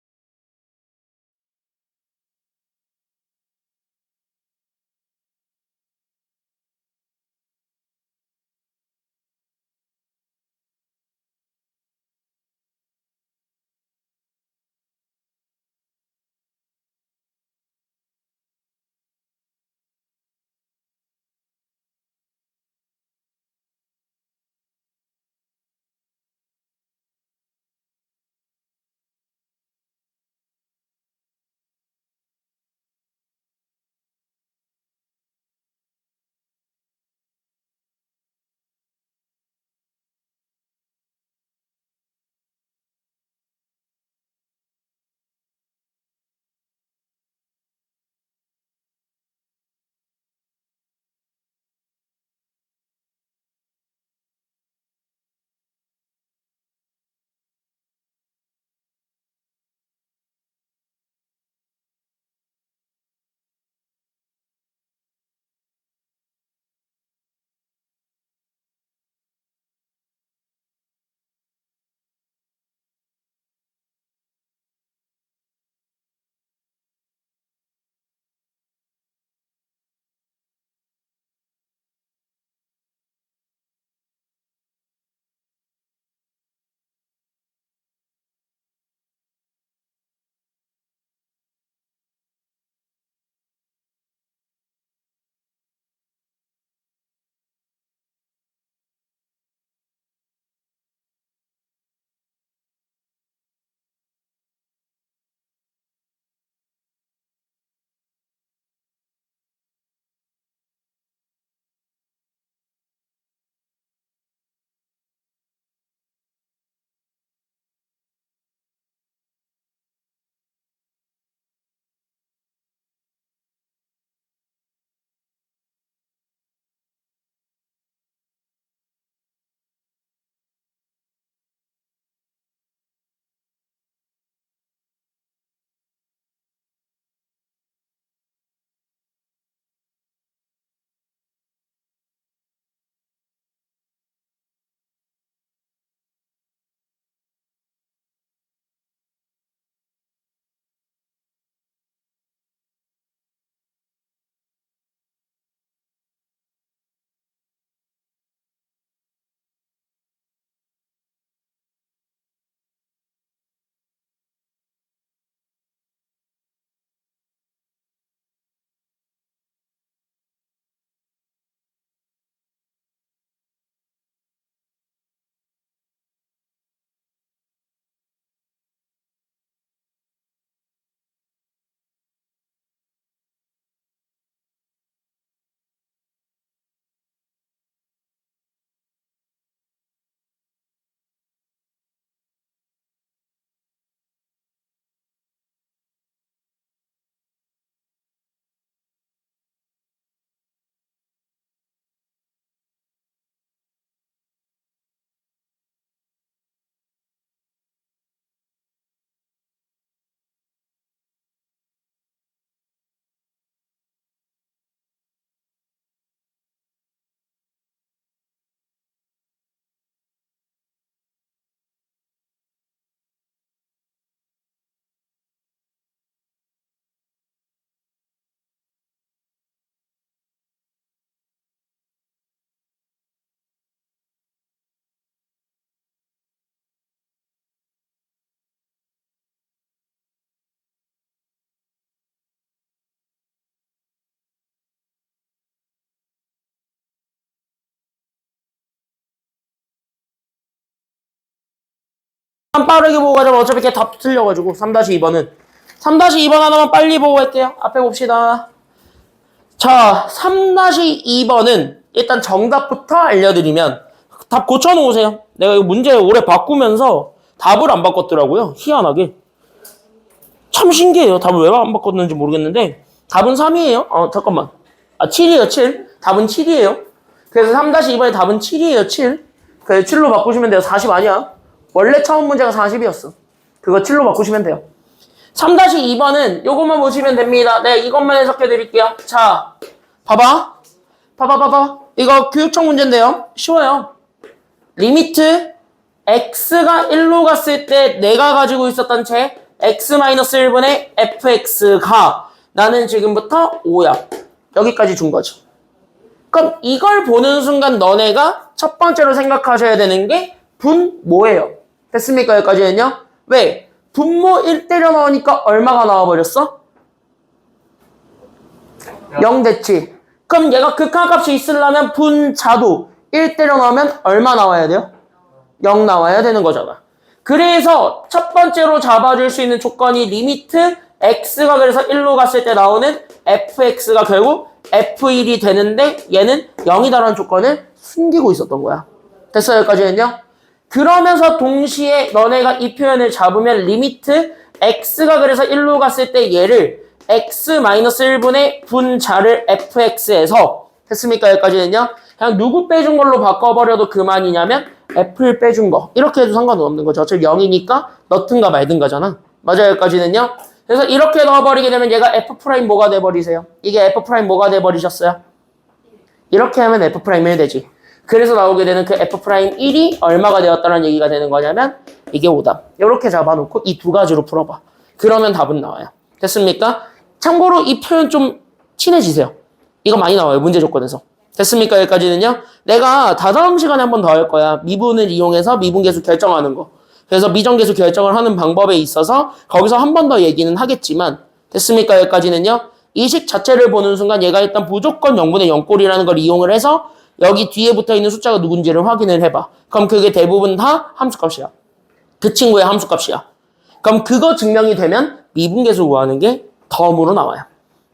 빠르게 보고 가자면 어차피 걔 답 틀려가지고 3-2번은 3-2번 하나만 빨리 보고 갈게요. 앞에 봅시다. 자, 3-2번은 일단 정답부터 알려드리면 답 고쳐놓으세요. 내가 이거 문제 오래 바꾸면서 답을 안 바꿨더라고요. 희한하게. 참 신기해요. 답을 왜 안 바꿨는지 모르겠는데 답은 3이에요. 잠깐만. 7이에요. 7. 답은 7이에요. 그래서 3-2번의 답은 7이에요. 7. 그래서 7로 바꾸시면 돼요. 40 아니야. 원래 처음 문제가 40이었어. 그거 7로 바꾸시면 돼요. 3-2번은 요것만 보시면 됩니다. 네, 이것만 해석해 드릴게요. 자, 봐봐. 이거 교육청 문제인데요. 쉬워요. 리미트 x가 1로 갔을 때 내가 가지고 있었던 체 x-1분의 fx가 나는 지금부터 5야. 여기까지 준 거죠. 그럼 이걸 보는 순간 너네가 첫 번째로 생각하셔야 되는 게 분모예요. 됐습니까? 여기까지는요? 왜? 분모 1 때려 넣으니까 얼마가 나와버렸어? 0 됐지. 그럼 얘가 극한값이 있으려면 분자도 1 때려 넣으면 얼마 나와야 돼요? 0 나와야 되는 거잖아. 그래서 첫 번째로 잡아줄 수 있는 조건이 리미트 x가 그래서 1로 갔을 때 나오는 fx가 결국 f1이 되는데 얘는 0이다라는 조건을 숨기고 있었던 거야. 됐어요? 여기까지는요? 그러면서 동시에 너네가 이 표현을 잡으면 리미트 x가 그래서 1로 갔을 때 얘를 x-1분의 분자를 fx에서 됐습니까? 여기까지는요? 그냥 누구 빼준 걸로 바꿔버려도 그만이냐면 f를 빼준 거. 이렇게 해도 상관은 없는 거죠. 어차피 0이니까 넣든가 말든가잖아. 맞아요? 여기까지는요? 그래서 이렇게 넣어버리게 되면 얘가 f' 뭐가 돼버리세요? 이게 f' 뭐가 돼버리셨어요? 이렇게 하면 f'1 되지. 그래서 나오게 되는 그 f'1이 얼마가 되었다는 얘기가 되는 거냐면 이게 5다. 이렇게 잡아놓고 이 두 가지로 풀어봐. 그러면 답은 나와요. 됐습니까? 참고로 이 표현 좀 친해지세요. 이거 많이 나와요. 문제 조건에서. 됐습니까? 여기까지는요. 내가 다다음 시간에 한 번 더 할 거야. 미분을 이용해서 미분계수 결정하는 거. 그래서 미정계수 결정을 하는 방법에 있어서 거기서 한 번 더 얘기는 하겠지만 됐습니까? 여기까지는요. 이 식 자체를 보는 순간 얘가 일단 무조건 0분의 0꼴이라는 걸 이용을 해서 여기 뒤에 붙어있는 숫자가 누군지를 확인을 해봐. 그럼 그게 대부분 다 함수값이야. 그 친구의 함수값이야. 그럼 그거 증명이 되면 미분계수 구하는 게 덤으로 나와요.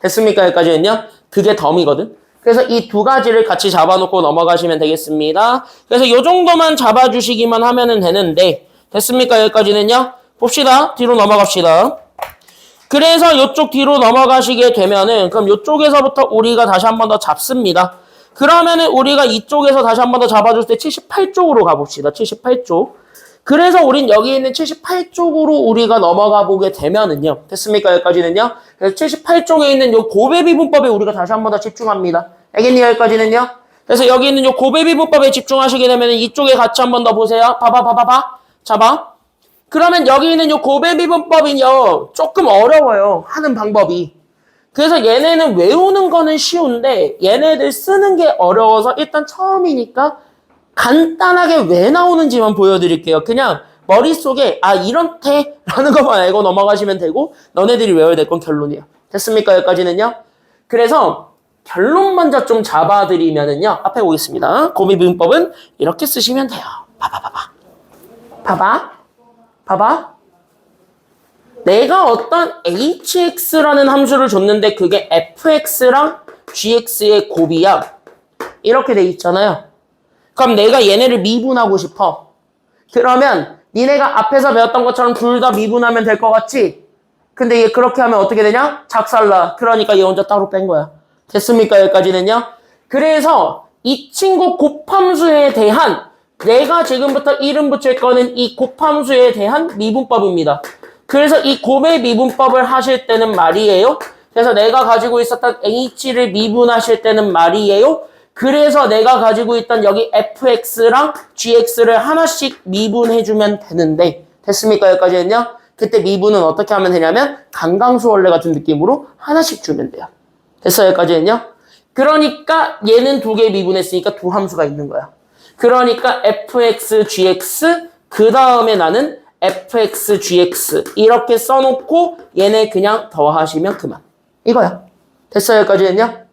됐습니까? 여기까지는요. 그게 덤이거든. 그래서 이 두 가지를 같이 잡아놓고 넘어가시면 되겠습니다. 그래서 이 정도만 잡아주시기만 하면 되는데 됐습니까? 여기까지는요. 봅시다. 뒤로 넘어갑시다. 그래서 이쪽 뒤로 넘어가시게 되면은 그럼 이쪽에서부터 우리가 다시 한 번 더 잡습니다. 그러면은 우리가 이쪽에서 다시 한 번 더 잡아줄 때 78쪽으로 가봅시다. 78쪽. 그래서 우린 여기 있는 78쪽으로 우리가 넘어가 보게 되면은요. 됐습니까? 여기까지는요. 그래서 78쪽에 있는 요 고배비분법에 우리가 다시 한 번 더 집중합니다. 알겠니? 여기까지는요. 그래서 여기 있는 요 고배비분법에 집중하시게 되면은 이쪽에 같이 한 번 더 보세요. 봐봐. 잡아. 그러면 여기 있는 요 고배비분법은요. 조금 어려워요. 하는 방법이. 그래서 얘네는 외우는 거는 쉬운데 얘네들 쓰는 게 어려워서 일단 처음이니까 간단하게 왜 나오는지만 보여드릴게요. 그냥 머릿속에 이렇대 라는 것만 알고 넘어가시면 되고 너네들이 외워야 될 건 결론이에요. 됐습니까? 여기까지는요. 그래서 결론 먼저 좀 잡아드리면은요. 앞에 오겠습니다. 고배비분법은 이렇게 쓰시면 돼요. 봐봐. 내가 어떤 hx라는 함수를 줬는데 그게 fx랑 gx의 곱이야. 이렇게 돼 있잖아요. 그럼 내가 얘네를 미분하고 싶어. 그러면 니네가 앞에서 배웠던 것처럼 둘 다 미분하면 될 것 같지? 근데 얘 그렇게 하면 어떻게 되냐? 작살나. 그러니까 얘 혼자 따로 뺀 거야. 됐습니까? 여기까지는요. 그래서 이 친구 곱함수에 대한 내가 지금부터 이름 붙일 거는 이 곱함수에 대한 미분법입니다. 그래서 이 곱의 미분법을 하실 때는 말이에요. 그래서 내가 가지고 있었던 h를 미분하실 때는 말이에요. 그래서 내가 가지고 있던 여기 fx랑 gx를 하나씩 미분해주면 되는데 됐습니까? 여기까지는요. 그때 미분은 어떻게 하면 되냐면 강강수 원래 같은 느낌으로 하나씩 주면 돼요. 됐어요? 여기까지는요. 그러니까 얘는 두 개 미분했으니까 두 함수가 있는 거야. 그러니까 fx, gx 그 다음에 나는 fx, gx 이렇게 써놓고 얘네 그냥 더하시면 그만. 이거야. 됐어요? 여기까지는요.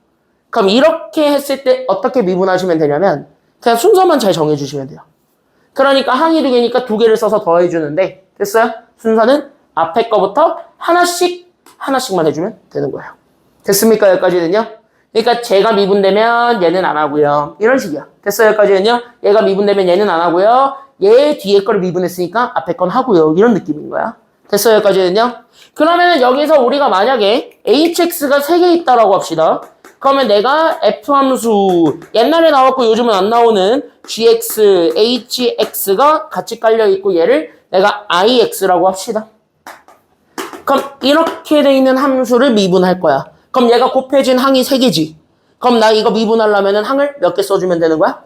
그럼 이렇게 했을 때 어떻게 미분하시면 되냐면 그냥 순서만 잘 정해주시면 돼요. 그러니까 항이 두 개니까 두 개를 써서 더해주는데 됐어요? 순서는 앞에 거부터 하나씩만 해주면 되는 거예요. 됐습니까? 여기까지는요? 그러니까 쟤가 미분되면 얘는 안 하고요. 이런 식이야. 됐어요? 여기까지는요? 얘가 미분되면 얘는 안 하고요. 얘 뒤에 거를 미분했으니까 앞에 건 하고요. 이런 느낌인 거야. 됐어요? 여기까지는요? 그러면 여기서 우리가 만약에 hx가 3개 있다라고 합시다. 그러면 내가 f 함수 옛날에 나왔고 요즘은 안 나오는 gx, hx가 같이 깔려있고 얘를 내가 ix라고 합시다. 그럼 이렇게 돼 있는 함수를 미분할 거야. 그럼 얘가 곱해진 항이 3개지. 그럼 나 이거 미분하려면 항을 몇 개 써주면 되는 거야?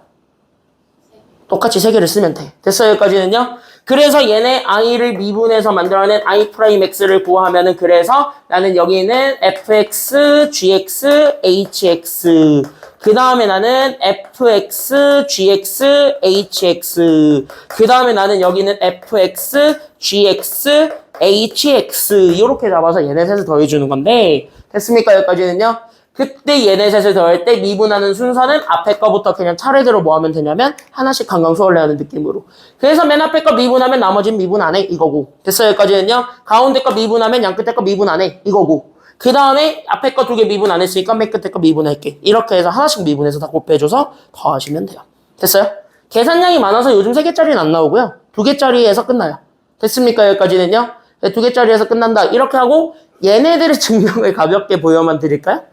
똑같이 3개를 쓰면 돼. 됐어요? 여기까지는요? 그래서 얘네 i를 미분해서 만들어낸 i'x를 구하면은 그래서 나는 여기는 fx, gx, hx 그 다음에 나는 fx, gx, hx 그 다음에 나는 여기는 fx, gx, hx 이렇게 잡아서 얘네 셋을 더해주는 건데 됐습니까? 여기까지는요? 그때 얘네 셋을 더할 때 미분하는 순서는 앞에 거부터 그냥 차례대로 뭐 하면 되냐면 하나씩 강강수월래하는 느낌으로. 그래서 맨 앞에 거 미분하면 나머지는 미분 안 해 이거고. 됐어요? 여기까지는요. 가운데 거 미분하면 양 끝에 거 미분 안 해 이거고. 그 다음에 앞에 거 2개 미분 안 했으니까 맨 끝에 거 미분할게. 이렇게 해서 하나씩 미분해서 다 곱해줘서 더하시면 돼요. 됐어요? 계산량이 많아서 요즘 3개짜리는 안 나오고요. 2개짜리에서 끝나요. 됐습니까? 여기까지는요. 2개짜리에서 끝난다. 이렇게 하고 얘네들의 증명을 가볍게 보여만 드릴까요?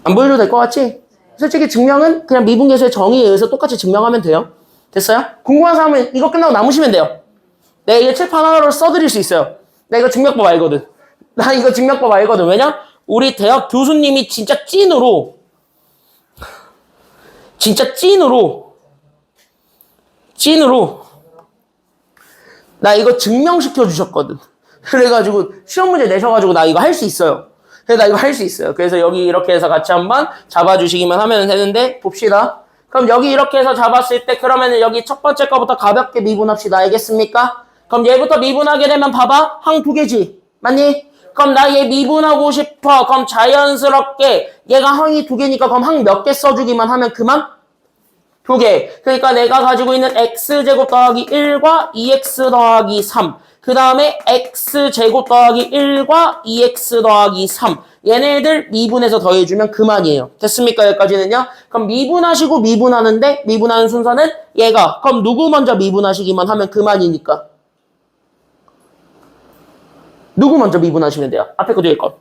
안 보여도 될 것 같지? 솔직히 증명은 그냥 미분계수의 정의에 의해서 똑같이 증명하면 돼요. 됐어요? 궁금한 사람은 이거 끝나고 남으시면 돼요. 내가 이거 칠판 하나로 써드릴 수 있어요. 나 이거 증명법 알거든. 나 이거 증명법 알거든. 왜냐? 우리 대학 교수님이 진짜 찐으로 나 이거 증명시켜 주셨거든. 그래가지고 시험 문제 내셔가지고 나 이거 할 수 있어요. 그래서 나 이거 할 수 있어요. 그래서 여기 이렇게 해서 같이 한번 잡아주시기만 하면 되는데 봅시다. 그럼 여기 이렇게 해서 잡았을 때 그러면은 여기 첫 번째 거부터 가볍게 미분합시다. 알겠습니까? 그럼 얘부터 미분하게 되면 봐봐. 항 2개지. 맞니? 그럼 나 얘 미분하고 싶어. 그럼 자연스럽게 얘가 항이 2개니까 그럼 항 몇 개 써주기만 하면 그만? 2개. 그러니까 내가 가지고 있는 x제곱 더하기 1과 2x 더하기 3. 그 다음에 x제곱 더하기 1과 2x 더하기 3. 얘네들 미분해서 더해주면 그만이에요. 됐습니까? 여기까지는요? 그럼 미분하시고 미분하는데 미분하는 순서는 얘가. 그럼 누구 먼저 미분하시기만 하면 그만이니까. 누구 먼저 미분하시면 돼요? 앞에 거 뒤에 거.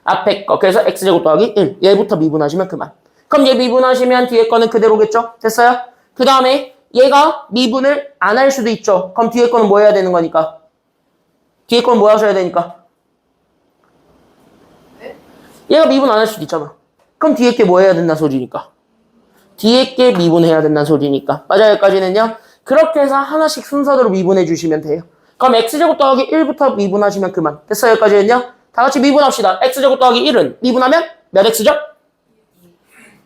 앞에 거. 그래서 x제곱 더하기 1. 얘부터 미분하시면 그만. 그럼 얘 미분하시면 뒤에 거는 그대로겠죠? 됐어요? 그 다음에 얘가 미분을 안 할 수도 있죠. 그럼 뒤에 거는 뭐 해야 되는 거니까? 뒤에 거는 뭐 하셔야 되니까? 얘가 미분 안 할 수도 있잖아. 그럼 뒤에 게 뭐 해야 된다는 소리니까? 뒤에 게 미분해야 된다는 소리니까. 맞아요, 여기까지는요? 그렇게 해서 하나씩 순서대로 미분해 주시면 돼요. 그럼 x제곱 더하기 1부터 미분하시면 그만. 됐어요, 여기까지는요? 다 같이 미분합시다. x제곱 더하기 1은 미분하면 몇 x죠?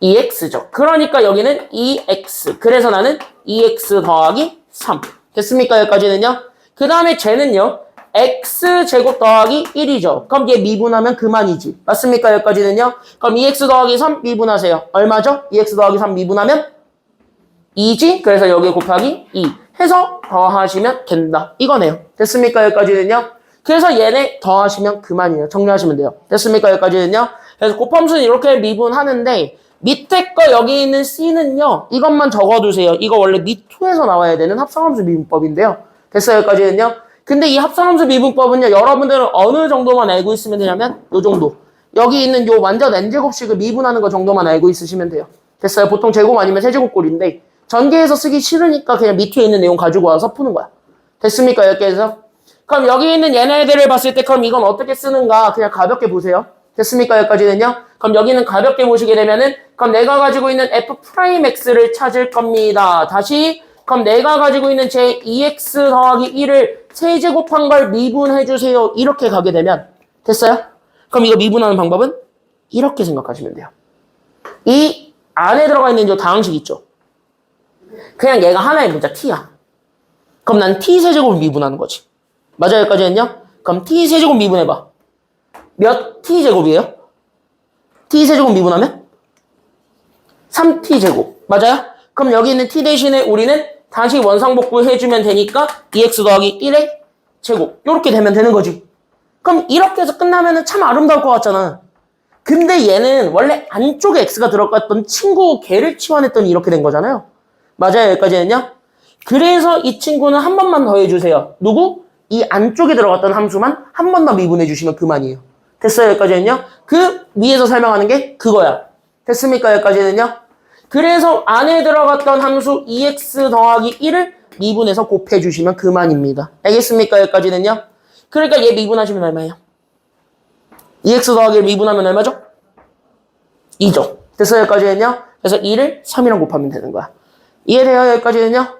2x죠. 그러니까 여기는 2x. 그래서 나는 2x 더하기 3. 됐습니까? 여기까지는요? 그 다음에 쟤는요. x제곱 더하기 1이죠. 그럼 얘 미분하면 그만이지. 맞습니까? 여기까지는요? 그럼 2x 더하기 3 미분하세요. 얼마죠? 2x 더하기 3 미분하면 2지? 그래서 여기 곱하기 2 해서 더하시면 된다. 이거네요. 됐습니까? 여기까지는요? 그래서 얘네 더하시면 그만이에요. 정리하시면 돼요. 됐습니까? 여기까지는요? 그래서 곱함수는 이렇게 미분하는데 밑에 거 여기 있는 C는요. 이것만 적어두세요. 이거 원래 밑2에서 나와야 되는 합성함수 미분법인데요. 됐어요? 여기까지는요? 근데 이 합성함수 미분법은요. 여러분들은 어느 정도만 알고 있으면 되냐면 요 정도. 여기 있는 요 완전 n제곱식을 미분하는 거 정도만 알고 있으시면 돼요. 됐어요? 보통 제곱 아니면 세제곱꼴인데 전개해서 쓰기 싫으니까 그냥 밑에 있는 내용 가지고 와서 푸는 거야. 됐습니까? 여기에서? 그럼 여기 있는 얘네들을 봤을 때 그럼 이건 어떻게 쓰는가 그냥 가볍게 보세요. 됐습니까? 여기까지는요? 그럼 여기는 가볍게 보시게 되면은 그럼 내가 가지고 있는 f'x를 찾을 겁니다. 다시 그럼 내가 가지고 있는 제 2x 더하기 1을 세제곱한 걸 미분해주세요. 이렇게 가게 되면 됐어요? 그럼 이거 미분하는 방법은 이렇게 생각하시면 돼요. 이 안에 들어가 있는 이 다항식 있죠? 그냥 얘가 하나의 문자 t야. 그럼 난 t세제곱을 미분하는 거지. 맞아요? 여기까지는요? 그럼 t세제곱 미분해봐. 몇 t제곱이에요? t세제곱 미분하면? 3t제곱. 맞아요? 그럼 여기 있는 t 대신에 우리는 다시 원상복구 해주면 되니까 2x 더하기 1의 제곱 이렇게 되면 되는 거지. 그럼 이렇게 해서 끝나면 참 아름다울 것 같잖아. 근데 얘는 원래 안쪽에 x가 들어갔던 친구 걔를 치환했더니 이렇게 된 거잖아요. 맞아요, 여기까지는요? 그래서 이 친구는 한 번만 더 해주세요. 누구? 이 안쪽에 들어갔던 함수만 한 번 더 미분해 주시면 그만이에요. 됐어요, 여기까지는요? 그 위에서 설명하는 게 그거야. 됐습니까, 여기까지는요? 그래서 안에 들어갔던 함수 2x 더하기 1을 미분해서 곱해 주시면 그만입니다. 알겠습니까, 여기까지는요? 그러니까 얘 미분하시면 얼마예요? 2x 더하기 1 미분하면 얼마죠? 2죠. 됐어요, 여기까지는요? 그래서 2를 3이랑 곱하면 되는 거야. 이해돼요, 여기까지는요?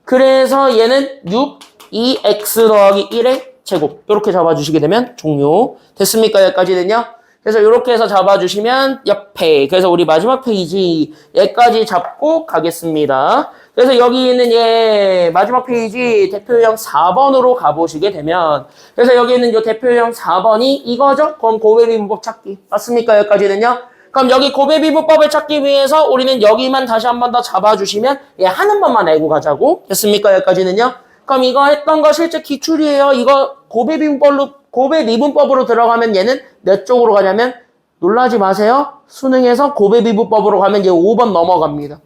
그래서 얘는 6, 2x 더하기 1의 제곱 이렇게 잡아주시게 되면 종료. 됐습니까, 여기까지는요? 그래서 이렇게 해서 잡아주시면 옆에, 그래서 우리 마지막 페이지 얘까지 잡고 가겠습니다. 그래서 여기 있는 얘 마지막 페이지 대표형 4번으로 가보시게 되면, 그래서 여기 있는 이 대표형 4번이 이거죠? 그럼 고배비문법 찾기. 맞습니까, 여기까지는요? 그럼 여기 고배비문법을 찾기 위해서 우리는 여기만 다시 한 번 더 잡아주시면 얘 하는 번만 알고 가자고. 됐습니까, 여기까지는요? 그럼 이거 했던 거 실제 기출이에요. 이거 고배미분법으로 들어가면 얘는 몇 쪽으로 가냐면, 놀라지 마세요. 수능에서 고배미분법으로 가면 얘 5번 넘어갑니다.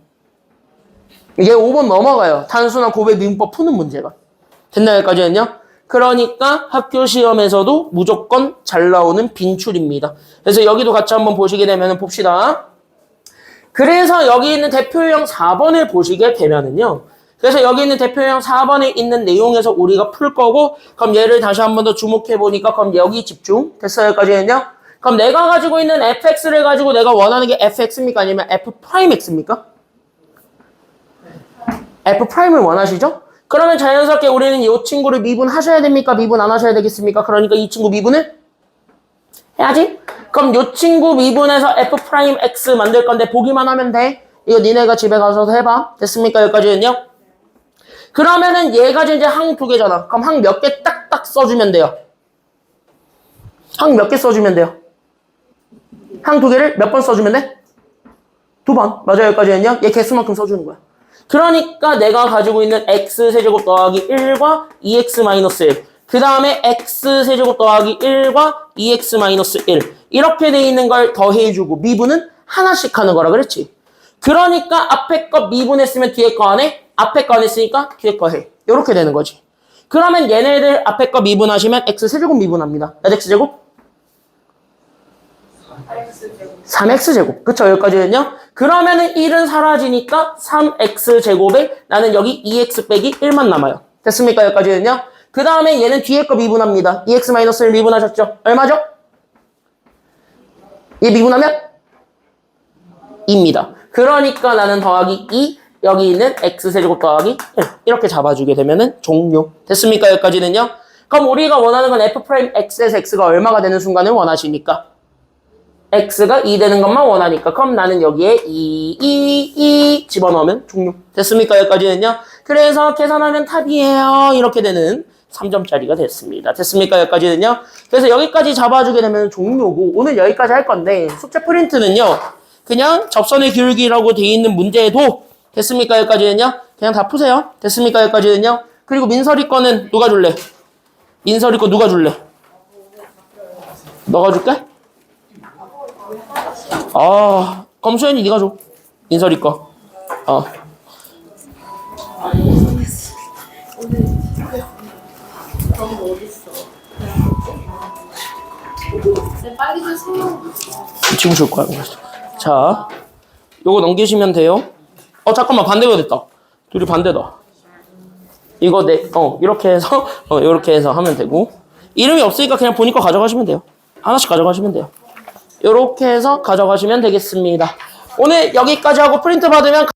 얘 5번 넘어가요. 단순한 고배미분법 푸는 문제가. 됐나요, 여기까지는요? 그러니까 학교 시험에서도 무조건 잘 나오는 빈출입니다. 그래서 여기도 같이 한번 보시게 되면 봅시다. 그래서 여기 있는 대표형 4번을 보시게 되면은요. 그래서 여기 있는 대표형 4번에 있는 내용에서 우리가 풀 거고, 그럼 얘를 다시 한 번 더 주목해 보니까, 그럼 여기 집중. 됐어요, 여기까지는요? 그럼 내가 가지고 있는 fx를 가지고 내가 원하는 게 fx입니까? 아니면 f'x입니까? f'을 원하시죠? 그러면 자연스럽게 우리는 이 친구를 미분하셔야 됩니까? 미분 안 하셔야 되겠습니까? 그러니까 이 친구 미분을 해야지? 그럼 이 친구 미분해서 f'x 만들 건데 보기만 하면 돼. 이거 니네가 집에 가서 해봐. 됐습니까? 여기까지는요? 그러면은 얘가 이제 항 2개잖아. 그럼 항 몇 개 딱딱 써주면 돼요? 항 몇 개 써주면 돼요? 항 2개를 몇 번 써주면 돼? 2번. 맞아요, 여기까지는요? 얘 개수만큼 써주는 거야. 그러니까 내가 가지고 있는 x세제곱 더하기 1과 2x-1, 그 다음에 x세제곱 더하기 1과 2x-1 이렇게 돼 있는 걸 더해주고 미분은 하나씩 하는 거라 그랬지. 그러니까 앞에 거 미분했으면 뒤에 거 안 해? 앞에 거 안 했으니까 뒤에 거 해. 이렇게 되는 거지. 그러면 얘네들 앞에 거 미분하시면 x세제곱 미분합니다. 몇 x제곱? 3x제곱. 그쵸, 여기까지는요? 그러면은 1은 사라지니까 3x제곱에 나는 여기 2x 빼기 1만 남아요. 됐습니까, 여기까지는요? 그 다음에 얘는 뒤에 거 미분합니다. 2x-1 미분하셨죠? 얼마죠? 얘 미분하면 2입니다. 그러니까 나는 더하기 2, 여기 있는 x세제곱 더하기 1 이렇게 잡아주게 되면은 종료. 됐습니까, 여기까지는요? 그럼 우리가 원하는 건 f'x에서 x가 얼마가 되는 순간을 원하시니까? x가 2 되는 것만 원하니까 그럼 나는 여기에 2 집어넣으면 종료. 됐습니까, 여기까지는요? 그래서 계산하면 답이에요. 이렇게 되는 3점짜리가 됐습니다. 됐습니까, 여기까지는요? 그래서 여기까지 잡아주게 되면 종료고 오늘 여기까지 할 건데 숙제 프린트는요. 그냥 접선의 기울기라고 돼 있는 문제도 됐습니까, 여기까지는요? 그냥 다 푸세요. 됐습니까, 여기까지는요? 그리고 민설이 거는 누가 줄래? 민설이 거 누가 줄래? 너가 줄게? 그럼 수현이 네가 줘. 민설이 거. 빨리 주세요. 지금 줄 거야. 자, 요거 넘기시면 돼요. 잠깐만, 반대가 됐다. 둘이 반대다. 이거 이렇게 해서, 이렇게 해서 하면 되고. 이름이 없으니까 그냥 본인 거 가져가시면 돼요. 하나씩 가져가시면 돼요. 이렇게 해서 가져가시면 되겠습니다. 오늘 여기까지 하고 프린트 받으면